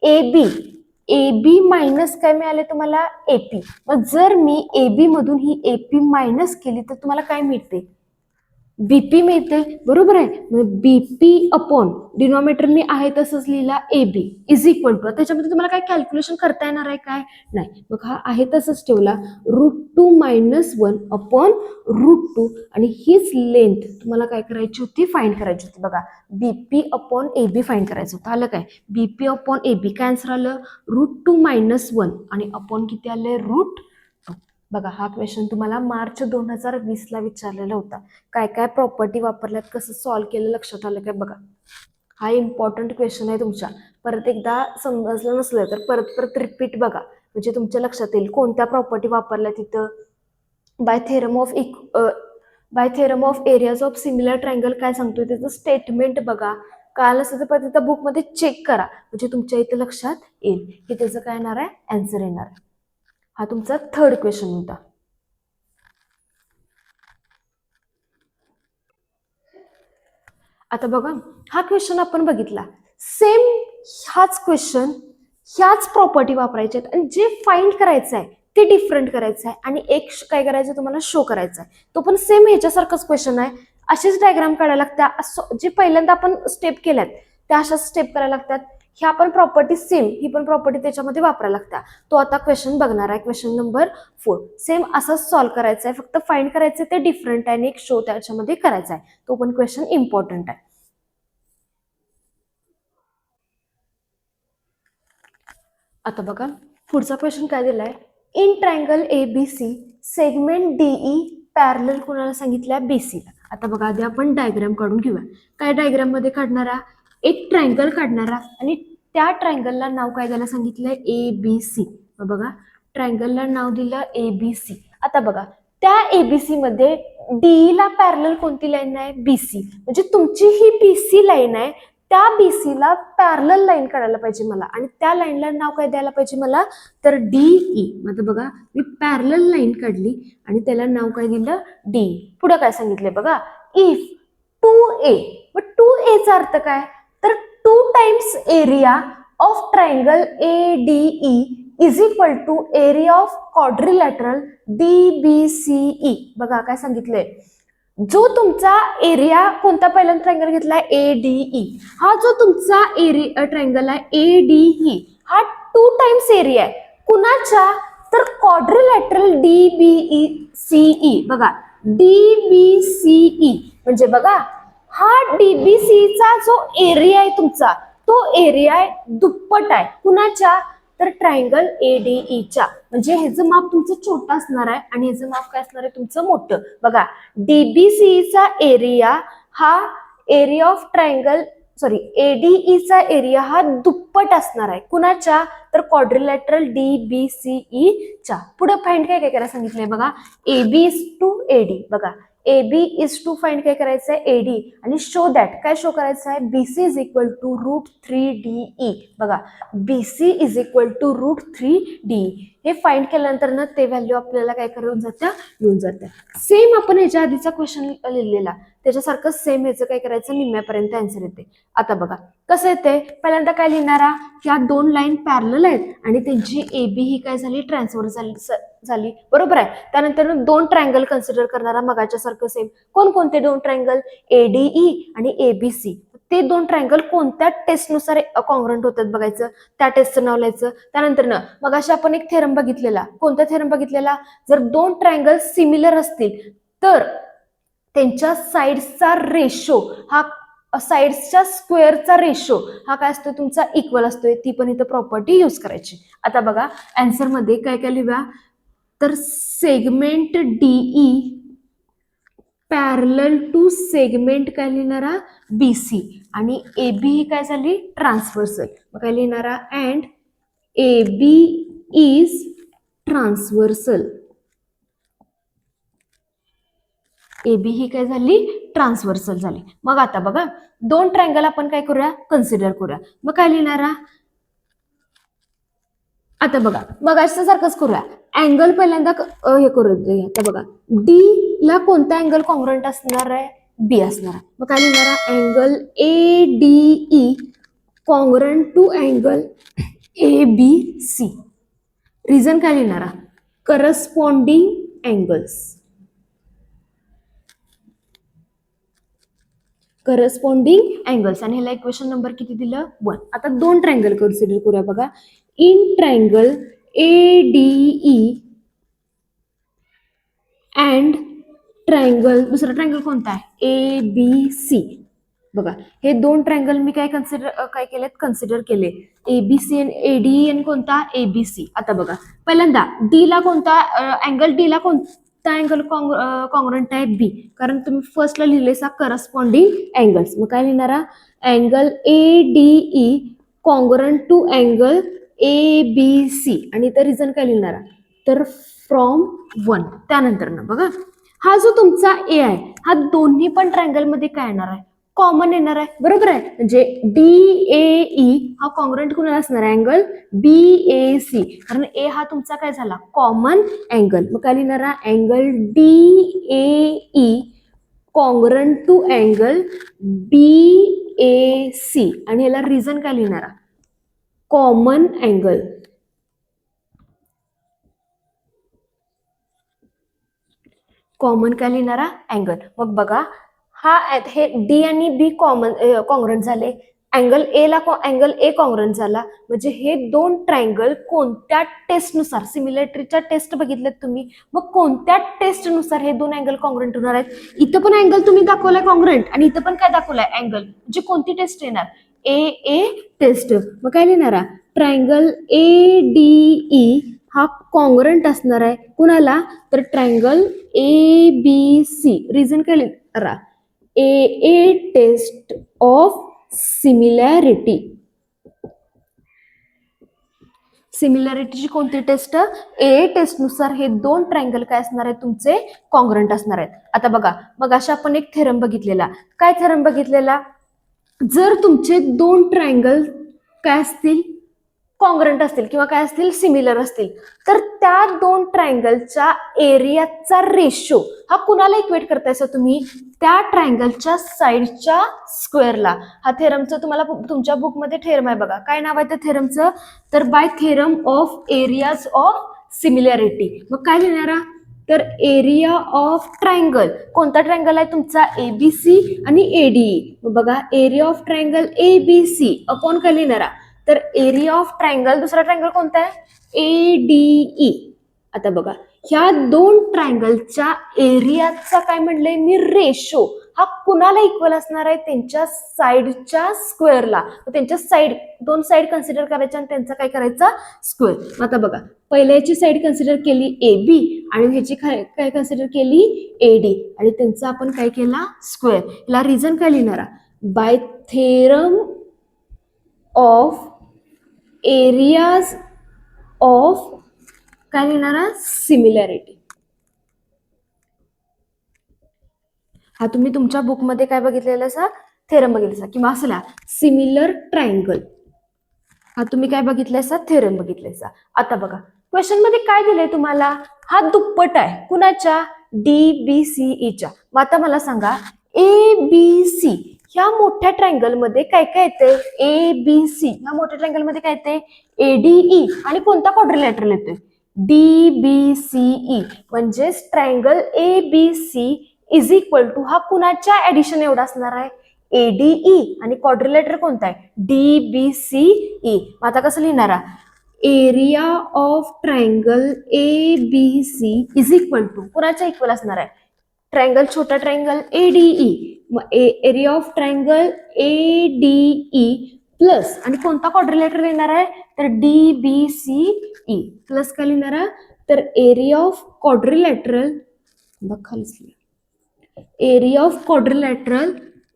AB मायनस काय मिळाले तुम्हाला, AP. मग जर मी AB मधून ही AP मायनस केली तर तुम्हाला काय मिळते, बीपी मिळते. बरोबर आहे, मग बीपी अपॉन डिनॉमिनेटर मी आहे तसंच लिहिला AB इज इक्वल टू, त्याच्यामध्ये तुम्हाला काय कॅल्क्युलेशन करता येणार आहे काय नाही, मग हा आहे तसंच ठेवला, √2 मायनस 1 अपॉन √2 आणि हीच लेंथ तुम्हाला काय करायची होती, फाइंड करायची होती. बघा बीपी अपॉन AB फाइंड करायचं होतं, आलं काय, बीपी अपॉन AB काय आन्सर आलं, √2 मायनस 1 आणि अपॉन किती आले, √2. बघा हा क्वेश्चन तुम्हाला मार्च 2020ला विचारलेला होता. काय काय प्रॉपर्टी वापरल्यात, कसं सॉल्व्ह केलं, लक्षात आलं काय बघा. हा इम्पॉर्टंट क्वेश्चन आहे तुमच्या, परत एकदा समजलं नसलं तर परत परत रिपीट बघा, म्हणजे तुमच्या लक्षात येईल कोणत्या प्रॉपर्टी वापरल्या तिथं. By theorem of areas of similar triangle काय सांगतोय त्याचं स्टेटमेंट बघा. काल असं तर त्या बुकमध्ये चेक करा, म्हणजे तुमच्या इथे लक्षात येईल की त्याचं काय येणार आहे, आन्सर येणार आहे. हा तुमचा थर्ड क्वेश्चन होता. आता बघा हा क्वेश्चन आपण बघितला, सेम ह्याच क्वेश्चन ह्याच प्रॉपर्टी वापरायच्या आहेत आणि जे फाइंड करायचं आहे ते डिफरंट करायचं आहे आणि एक काय करायचं तुम्हाला शो करायचा आहे. तो पण सेम ह्याच्यासारखंच क्वेश्चन आहे, असेच डायग्राम काढायला लागतात, जे पहिल्यांदा आपण स्टेप केल्यात त्या अशाच स्टेप करायला लागतात. ह्या पण प्रॉपर्टी सेम, ही पण प्रॉपर्टी त्याच्यामध्ये वापरायला लागतात. तो आता क्वेश्चन बघणार आहे, क्वेश्चन नंबर 4. सेम असंच सॉल्व्ह करायचं आहे, फक्त फाइंड करायचं ते डिफरंट आहे आणि एक शो त्याच्यामध्ये करायचा आहे. तो पण क्वेश्चन इम्पॉर्टंट आहे. आता बघा पुढचा क्वेश्चन काय दिलाय, in triangle ABC segment DE parallel कोणाला सांगितल्या BCला. आता बघा आधी आपण डायग्राम काढून घेऊया. काय डायग्राम मध्ये काढणारा, एक ट्रायंगल काढणारा आणि त्या ट्रायंगलला नाव काय द्यायला सांगितलंय ABC. बघा ट्रायंगलला नाव दिलं ABC. आता बघा त्या ABC मध्ये DE ला पॅरलल कोणती लाईन आहे, BC. म्हणजे तुमची ही BC लाईन आहे, त्या BC ला पॅरलल लाईन काढायला पाहिजे मला आणि त्या लाईनला नाव काय द्यायला पाहिजे मला, तर DE. आता बघा मी पॅरलल लाईन काढली आणि त्याला नाव काय दिलं DE. पुढे काय सांगितलंय बघा, इफ 2A. मग 2A चा अर्थ काय, तर 2 times area of triangle ADE is equal to area of quadrilateral DBCE. बघा काय सांगितलंय, जो तुमचा एरिया कोणता पहिल्यांदा ट्रायंगल घेतलाय ADE, हा जो तुमचा एरिया ट्रायंगल आहे ADE हा 2 टाइम्स एरिया आहे कुणाच्या, तर क्वाड्रिलॅटरल DBCE. बघा DBCE म्हणजे बघा हा DBCE चा जो एरिया आहे तुमचा, तो एरिया आहे दुप्पट आहे कुणाच्या, तर ट्रायंगल ADE च्या. म्हणजे ह्याचं माप तुमचं छोटं असणार आहे आणि ह्याचं माप काय असणार आहे तुमचं मोठं. बघा DBCE चा एरिया हा एरिया ऑफ ट्रायंगल ADE चा एरिया हा दुप्पट असणार आहे कुणाच्या, तर क्वाड्रिलॅटरल DBCE च्या. पुढे फाइंड काय करायला सांगितलंय बघा, AB इज टू AD. बघा AB इज टू फाइंड काय करायचं आहे AD आणि शो दॅट काय शो करायचं आहे, BC is equal to √3DE. बघा BC is equal to √3DE. हे फाइंड केल्यानंतर ना ते व्हॅल्यू आपल्याला काय करून जात्या, येऊन जात्या. सेम आपण ह्याच्या आधीचा क्वेश्चन लिहिलेला त्याच्यासारखं सेम ह्याचं काय करायचं, निम्म्यापर्यंत आन्सर येते. आता बघा कसं येते, पहिल्यांदा काय लिहिणारा, ह्या 2 लाईन पॅरलल आहेत आणि त्यांची AB ही काय झाली, ट्रान्सफर झाली बरोबर आहे. त्यानंतर 2 ट्रायंगल कन्सिडर करणारा मगाच्या सारखं सेम. कोणकोणते 2 ट्रायंगल, ADE आणि ABC. ते 2 ट्रायंगल कोणत्या टेस्टनुसार कॉन्ग्रंट होतात बघायचं, त्या टेस्टचं नाव लिहायचं. त्यानंतर ना मग अशा आपण एक थेरम बघितलेला, कोणता थेरम बघितलेला, जर 2 ट्रायंगल सिमिलर असतील तर त्यांच्या साइड्सचा रेशो हा साइड्सच्या स्क्वेअरचा रेशो हा काय असतो तुमचा इक्वल असतोय. ती पण इथं प्रॉपर्टी यूज करायची. आता बघा आन्सर मध्ये काय काय लिहूया, तर segment DE parallel to segment काय लिहिणारा BC आणि AB ही काय झाली, ट्रान्सव्हर्सल. मग काय लिहिणारा, and AB is transversal. AB ही काय झाली, ट्रान्सव्हर्सल झाली. मग आता बघा 2 ट्रायंगल आपण काय करूया, कन्सिडर करूया. मग काय लिहिणारा, आता बघा मग असं सारखंच करूया. अँगल पहिल्यांदा हे करू दे. आता बघा D ला कोणता अँगल कॉन्ग्रंट असणार आहे, B असणार आहे. मग काय लिहिणारा, angle ADE congruent to angle ABC. Reason काय लिहिणारा, करस्पॉन्डिंग अँगल्स. करस्पॉन्डिंग अँगल्स आणि ह्याला इक्वेशन नंबर किती दिलं, 1. आता 2 ट्रायंगल कन्सिडर करूया. बघा in triangle ADE and triangle, दुसरा ट्रायंगल कोणता आहे, ABC. बघा हे 2 ट्रायंगल मी काय केलेत, कन्सिडर केले. ABC आणि ADE आणि कोणता, ABC. आता बघा पहिल्यांदा D ला कोणता अँगल, D ला कोणता अँगल कॉन्ग्रंट आहे, B. कारण तुम्ही फर्स्टला लिहिलेसा करस्पॉन्डिंग अँगल्स. मग काय लिहिणारा, angle ADE congruent to angle ABC आणि इथं रिझन काय लिहिणारा, तर फ्रॉम 1. त्यानंतर ना बघा हा जो तुमचा A आहे हा दोन्ही पण ट्रायंगल मध्ये काय येणार आहे, कॉमन येणार आहे बरोबर आहे. म्हणजे DAE हा कॉन्ग्रंट कुणाला असणार आहे, अँगल BAC. कारण A हा तुमचा काय झाला, कॉमन अँगल. मग काय लिहिणार आहे, angle DAE congruent to angle BAC आणि याला रिझन काय लिहिणारा, कॉमन अँगल. कॉमन काय लिहिणारा, अँगल. मग बघा हा हे D आणि B कॉमन कॉन्ग्रंट झाले. अँगल ए कॉंग्रंट झाला, म्हणजे हे दोन ट्रायंगल कोणत्या टेस्टनुसार, सिमिलॅरिटीच्या टेस्ट बघितल्यात तुम्ही, मग कोणत्या टेस्टनुसार हे दोन अँगल कॉंग्रंट होणार आहेत. इथं पण अँगल तुम्ही दाखवलाय कॉंग्रंट आणि इथं पण काय दाखवलाय अँगल, म्हणजे कोणती टेस्ट येणार, ए टेस्ट. मग काय लिहिणार, ट्रायंगल ए डी ई हा कॉंग्रंट असणार आहे कुणाला, तर triangle A B C. Reason काय लिहिणार, ए टेस्ट ऑफ सिमिलॅरिटी. सिमिलॅरिटीची कोणती टेस्ट, ए टेस्ट नुसार हे दोन ट्रायंगल काय असणार आहेत तुमचे, कॉंग्रंट असणार आहेत. आता बघा, मग अशा आपण एक थेरम बघितलेला, काय थेरम बघितलेला, जर तुमचे दोन ट्रायंगल काय असतील, कॉंग्रंट असतील किंवा काय असतील, सिमिलर असतील, तर त्या दोन ट्रायंगलच्या एरियाचा रेशो हा कुणाला इक्वेट करतायसा तुम्ही, त्या ट्रायंगलच्या साइडच्या स्क्वेअरला. हा थेरमचं तुम्हाला तुमच्या बुकमध्ये थेरम आहे बघा, काय नाव आहे त्या थेरमचं, तर by theorem of areas of similarity. मग काय लिहिणारा, तर एरिया ऑफ ट्रायंगल, कोणता ट्रायंगल आहे तुमचा, एबीसी आणि एडीई. मग बघा, area of triangle ABC upon काय लिहिणारा, तर एरिया ऑफ ट्रायंगल, दुसरा ट्रायंगल कोणता आहे, एडीई. आता बघा, ह्या दोन ट्रायंगलच्या एरियाचा काय म्हणलंय मी, रेशो हा कुणाला इक्वल असणार आहे, त्यांच्या साइडच्या स्क्वेअरला. त्यांच्या साइड, दोन साइड कन्सिडर करायच्या आणि त्यांचा काय करायचा, स्क्वेअर. आता बघा, पहिल्याची साइड कन्सिडर केली ए बी आणि ह्याची काय कन्सिडर केली ए डी आणि त्यांचा आपण काय केला, स्क्वेअर. याला रिझन काय लिहिणारा, by theorem of areas of काय लिहिणारा, सिमिलॅरिटी. हा तुम्ही तुमच्या बुकमध्ये काय बघितलेला असा, थेरम बघितला किंवा असला सिमिलर ट्रायंगल, हा तुम्ही काय बघितलायसा, थेरम बघितलायसा. आता बघा, क्वेश्चन मध्ये काय दिलंय तुम्हाला, हा दुप्पट आहे कुणाच्या, डी बी सी ईच्या. मग आता मला सांगा, ए बी सी ह्या मोठ्या ट्रायंगल मध्ये काय काय येते, ए बी सी ह्या मोठ्या ट्रायंगल मध्ये काय येते, एडीई आणि कोणता क्वाड्रिलॅटरल येतोय, डी बी सी ई. म्हणजेच triangle A B C is equal to हा कुणाच्या ऍडिशन एवढा असणार आहे, एडीई आणि क्वाड्रिलॅटर कोणता आहे, डी बी सी ई. आता कसं लिहिणारा, area of triangle A B C is equal to कुणाच्या इक्वल असणार आहे, ट्रायंगल छोटा ट्रायंगल एडीई, मग area of triangle ADE plus आणि कोणता क्वाड्रिलॅटर येणार आहे, तर D B C E plus काय लिहिणार आहे, तर एरिया ऑफ क्वाड्रिलॅटरल, बघ खालीच लिहा, area of quadrilateral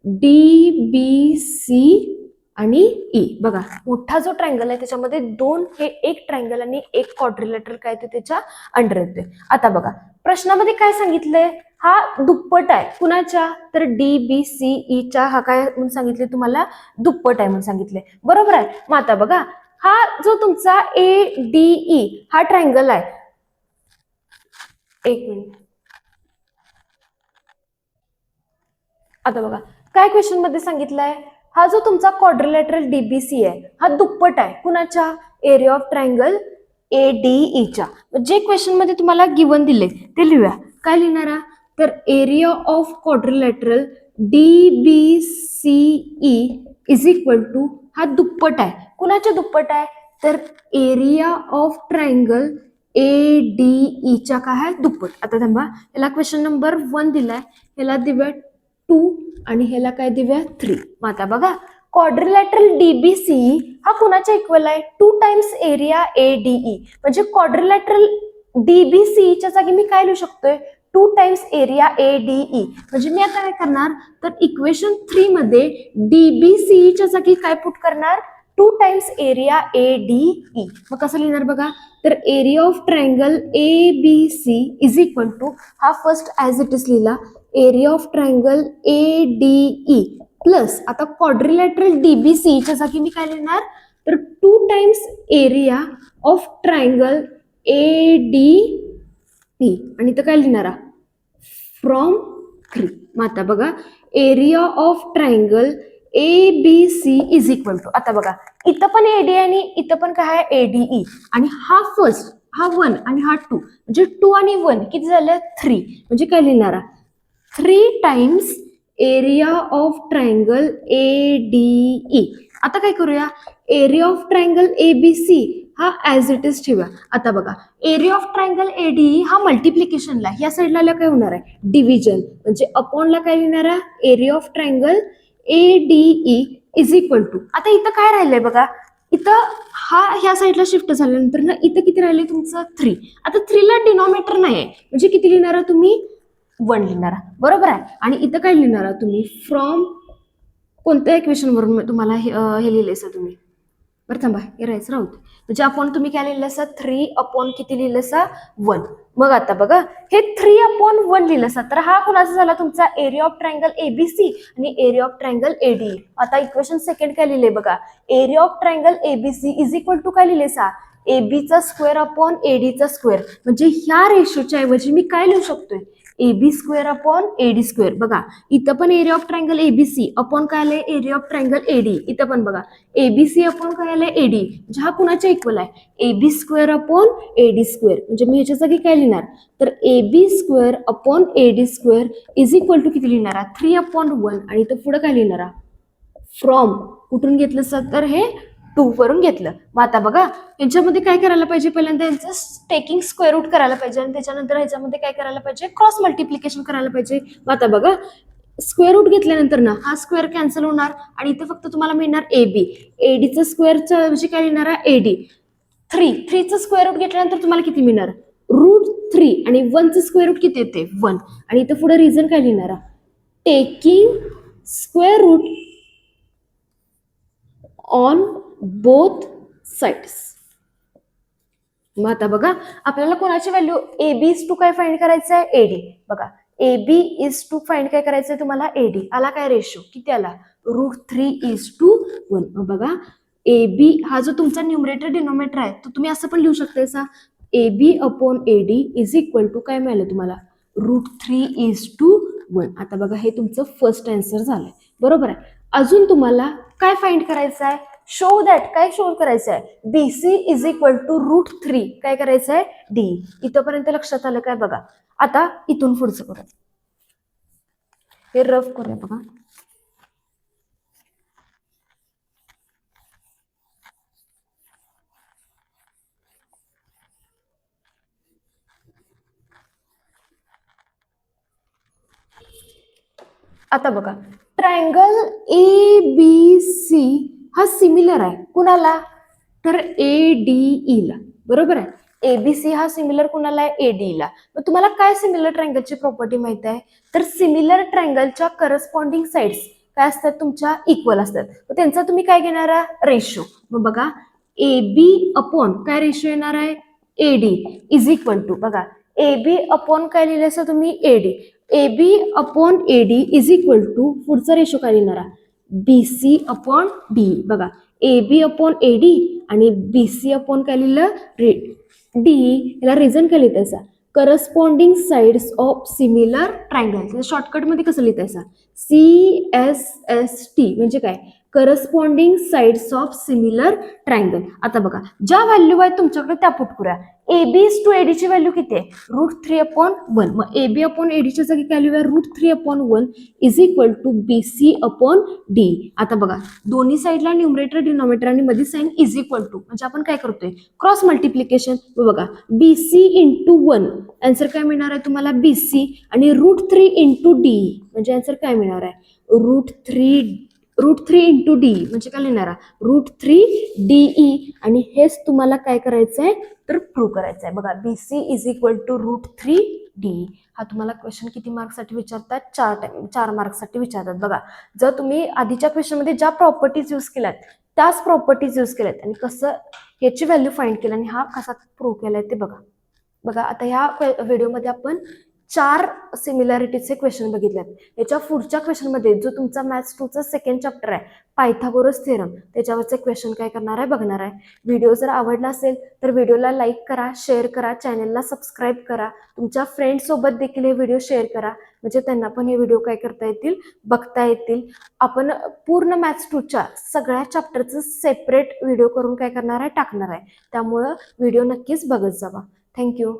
D B C आणि ई. बघा, मोठा जो ट्रायंगल आहे त्याच्यामध्ये दोन, हे एक ट्रायंगल आणि एक क्वाड्रिलॅटरल काय ते त्याच्या अंडर येते. आता बघा, प्रश्नामध्ये काय सांगितलंय, हा दुप्पट आहे कुणाच्या, तर डी बी सी ई च्या. हा काय म्हणून सांगितले तुम्हाला, दुप्पट आहे म्हणून सांगितले, बरोबर आहे. मग आता बघा, हा जो तुमचा ए डी ई हा ट्रायंगल आहे, एक मिनिट. आता बघा, काय क्वेश्चन मध्ये सांगितलंय, हा जो तुमचा क्वाड्रिलॅटरल डीबीसी आहे हा दुप्पट आहे कुणाच्या, एरिया ऑफ ट्रायंगल एडीईच्या. जे क्वेश्चन मध्ये तुम्हाला गिवन दिले ते लिहूया. काय लिहिणारा, तर area of quadrilateral DBCE is equal to हा दुप्पट आहे कुणाच्या, दुप्पट आहे तर एरिया ऑफ ट्रायंगल एडीईच्या काय आहे, दुप्पट. आता थांबा, याला क्वेश्चन नंबर 1 दिलाय, ह्याला दिव्या 2 आणि ह्याला काय दिव्या 3. मग आता बघा, क्वाड्रिलॅटरल डीबीसी हा कुणाच्या इक्वल आहे, 2 टाइम्स एरिया एडीई. म्हणजे क्वाड्रिलॅटरल डीबीसीच्या जागी मी काय लिहू शकतोय, 2 टाइम्स एरिया एडीई. म्हणजे मी आता काय करणार, तर इक्वेशन 3 मध्ये डीबीसीच्या जागी काय पुट करणार, 2 टाइम्स एरिया एडीई. मग कसं लिहिणार बघा, तर area of triangle ABC is equal to हा फर्स्ट ऍज इट इज लिहिला, area of triangle ADE plus आता क्वाड्रिलॅटरल डीबीसीच्या जागी मी काय लिहिणार, तर 2 times area of triangle ADE आणि इथं काय लिहिणार, फ्रॉम 3. मग आता बघा, area of triangle ABC is equal to, आता बघा इथं पण एडी आणि इथं पण काय आहे एडीई आणि हा फर्स्ट, हा 1 आणि हा 2 म्हणजे 2 आणि 1 किती झालं 3. म्हणजे काय लिहिणार, 3 times area of triangle ADE आता काय करूया, एरिया ऑफ ट्रायंगल ABC हा ऍज इट इज ठेवूया. आता बघा, एरिया ऑफ ट्रायंगल ADE हा मल्टिप्लिकेशनला, या साईडला काय होणार आहे, डिव्हिजन, म्हणजे अपॉनला काय लिहिणार आहे, area of triangle ADE is equal to, आता इथं काय राहिलंय बघा, इथं हा ह्या साईडला शिफ्ट झाल्यानंतर ना इथं किती राहिले तुमचं 3. आता 3 ला डिनॉमिनेटर नाही आहे, म्हणजे किती लिहिणार आहे तुम्ही, 1 लिहिणार, बरोबर आहे. आणि इथं काय लिहिणार आहे तुम्ही, फ्रॉम कोणत्या इक्वेशन वरून तुम्हाला हे लिहिलंय सर तुम्ही, बरं थांबा हे राहायचं राहू दे. म्हणजे आपण तुम्ही काय लिहिलं सर, 3 अपॉन किती लिहिलं सर, 1. मग आता बघा, हे 3 अपॉन 1 लिहिलं सर, तर हा कोणाचा झाला तुमचा, एरिया ऑफ ट्रायंगल ABC आणि एरिया ऑफ ट्रायंगल ADE. आता इक्वेशन सेकंड काय लिहिले बघा, area of triangle ABC is equal to काय लिहिले सा, AB चा स्क्वेअर अपॉन AD चा स्क्वेअर. म्हणजे ह्या रेशोच्या ऐवजी मी काय लिहू शकतोय, AB square upon AD square. बघा इथं पण area of triangle ABC upon काय आलंय, एरिया ऑफ ट्रायंगल AD. इथं पण बघा ABC अपॉन काय आलंय, AD, म्हणजे हा कुणाच्या इक्वल आहे, AB square upon AD square. म्हणजे मी ह्याच्या जागी काय लिहिणार, तर AB square upon AD square is equal to किती लिहिणार, 3 अपॉन 1. आणि इथं पुढे काय लिहिणार, फ्रॉम कुठून घेतलं सर, तर हे 2 वरून घेतलं. मग आता बघा यांच्यामध्ये काय करायला पाहिजे, पहिल्यांदा यांचं टेकिंग स्क्वेअर रूट करायला पाहिजे आणि त्याच्यानंतर ह्याच्यामध्ये काय करायला पाहिजे, क्रॉस मल्टिप्लिकेशन करायला पाहिजे. मग आता बघा स्क्वेअर रूट घेतल्यानंतर ना हा स्क्वेअर कॅन्सल होणार आणि इथे फक्त तुम्हाला मिळणार AB. ADचं स्क्वेअरच्या ऐवजी काय लिहिणार आहे, AD. 3चं स्क्वेअर रूट घेतल्यानंतर तुम्हाला किती मिळणार, √3 आणि 1चं स्क्वेअर रूट किती येते, 1. आणि इथं पुढे रिझन काय लिहिणार, taking square root on both sides. मग आता बघा आपल्याला कोणाची व्हॅल्यू, AB इज टू काय फाइंड करायचं आहे, AD. बघा AB इज टू फाइंड काय करायचंय तुम्हाला, AD. आला काय रेशो, किती आला, √3:1. मग बघा AB हा जो तुमचा न्यूमरेटर डिनोमिनेटर आहे तो तुम्ही असं पण लिहू शकताय सा, AB upon AD is equal to काय मिळालं तुम्हाला, √3:1. आता बघा हे तुमचं फर्स्ट आन्सर झालंय, बरोबर आहे. अजून तुम्हाला काय फाइंड करायचं आहे, शो दॅट, काय शो करायचं आहे, BC इज इक्वल टू √3 काय करायचं आहे, D. इथंपर्यंत लक्षात आलं काय, बघा आता इथून पुढचं करूया, हे रफ करूया बघा. आता बघा ट्रायंगल ABC हा सिमिलर आहे कुणाला, तर ADE ला, बरोबर आहे. ABC हा सिमिलर कुणाला आहे, ADE ला. मग तुम्हाला काय सिमिलर ट्रायंगलची प्रॉपर्टी माहित आहे, तर सिमिलर ट्रायंगलच्या करस्पॉन्डिंग साइड्स काय असतात तुमच्या, इक्वल असतात. मग त्यांचा तुम्ही काय घेणार आहे, रेशो. मग बघा AB अपॉन काय रेशो येणार आहे, AD इज इक्वल टू, बघा AB अपॉन काय लिहिलं असं तुम्ही, AD. AB upon AD is equal to पुढचा रेशो काय लिहिणार, BC अपॉन D. बघा AB अपॉन AD आणि BC अपॉन काय लिहिलं, D. याला रिझन काय लिहितायचा, corresponding sides of similar triangle. Shortcut मध्ये कसं लिहितायचा, CSST म्हणजे काय, corresponding sides of similar triangle. आता बघा ज्या व्हॅल्यू आहेत तुमच्याकडे त्या पुट करूया. AB टू AD ची व्हॅल्यू किती आहे, √3/1. मग AB अपॉन AD च्या जागी काय लिहूया, √3/1 is equal to BC upon D. आता बघा दोन्ही साईडला न्यूमरेटर डिनॉमिनेटर आणि मध्ये साइन इज इक्वल टू, म्हणजे आपण काय करतोय, क्रॉस मल्टिप्लिकेशन. बघा BC इंटू 1 आन्सर काय मिळणार आहे तुम्हाला, BC आणि √3 इंटू D म्हणजे आन्सर काय मिळणार आहे, √3 इंटू D म्हणजे काय लिहिणार आहे, √3DE. आणि हेच तुम्हाला काय करायचं आहे, तर प्रूव्ह करायचं आहे. बघा BC is equal to √3DE. हा तुम्हाला क्वेश्चन किती मार्क्ससाठी विचारतात, 4 मार्क्ससाठी विचारतात. बघा जर तुम्ही आधीच्या क्वेश्चनमध्ये ज्या प्रॉपर्टीज यूज केल्यात त्याच प्रॉपर्टीज यूज केल्यात आणि कसं याची व्हॅल्यू फाइंड केलं आणि हा कसा प्रूव्ह केलाय ते बघा. बघा आता ह्या व्हिडिओमध्ये आपण 4 सिमिलॅरिटीजचे क्वेश्चन बघितलेत. याच्या पुढच्या क्वेश्चनमध्ये जो तुमचा मॅथ्स 2चा सेकंड चॅप्टर आहे पायथागोरस थेरम, त्याच्यावरचे क्वेश्चन काय करणार आहे बघणार आहे. व्हिडिओ जर आवडला असेल तर व्हिडिओला लाईक करा, शेअर करा, चॅनलला सबस्क्राईब करा, तुमच्या फ्रेंड्स सोबत देखील हे व्हिडिओ शेअर करा म्हणजे त्यांना पण हे व्हिडिओ काय करता येतील, बघता येतील. आपण पूर्ण मॅथ्स 2च्या सगळ्या चॅप्टरचं सेपरेट व्हिडिओ करून काय करणार आहे, टाकणार आहे. त्यामुळं व्हिडिओ नक्कीच बघत जावा. थँक्यू.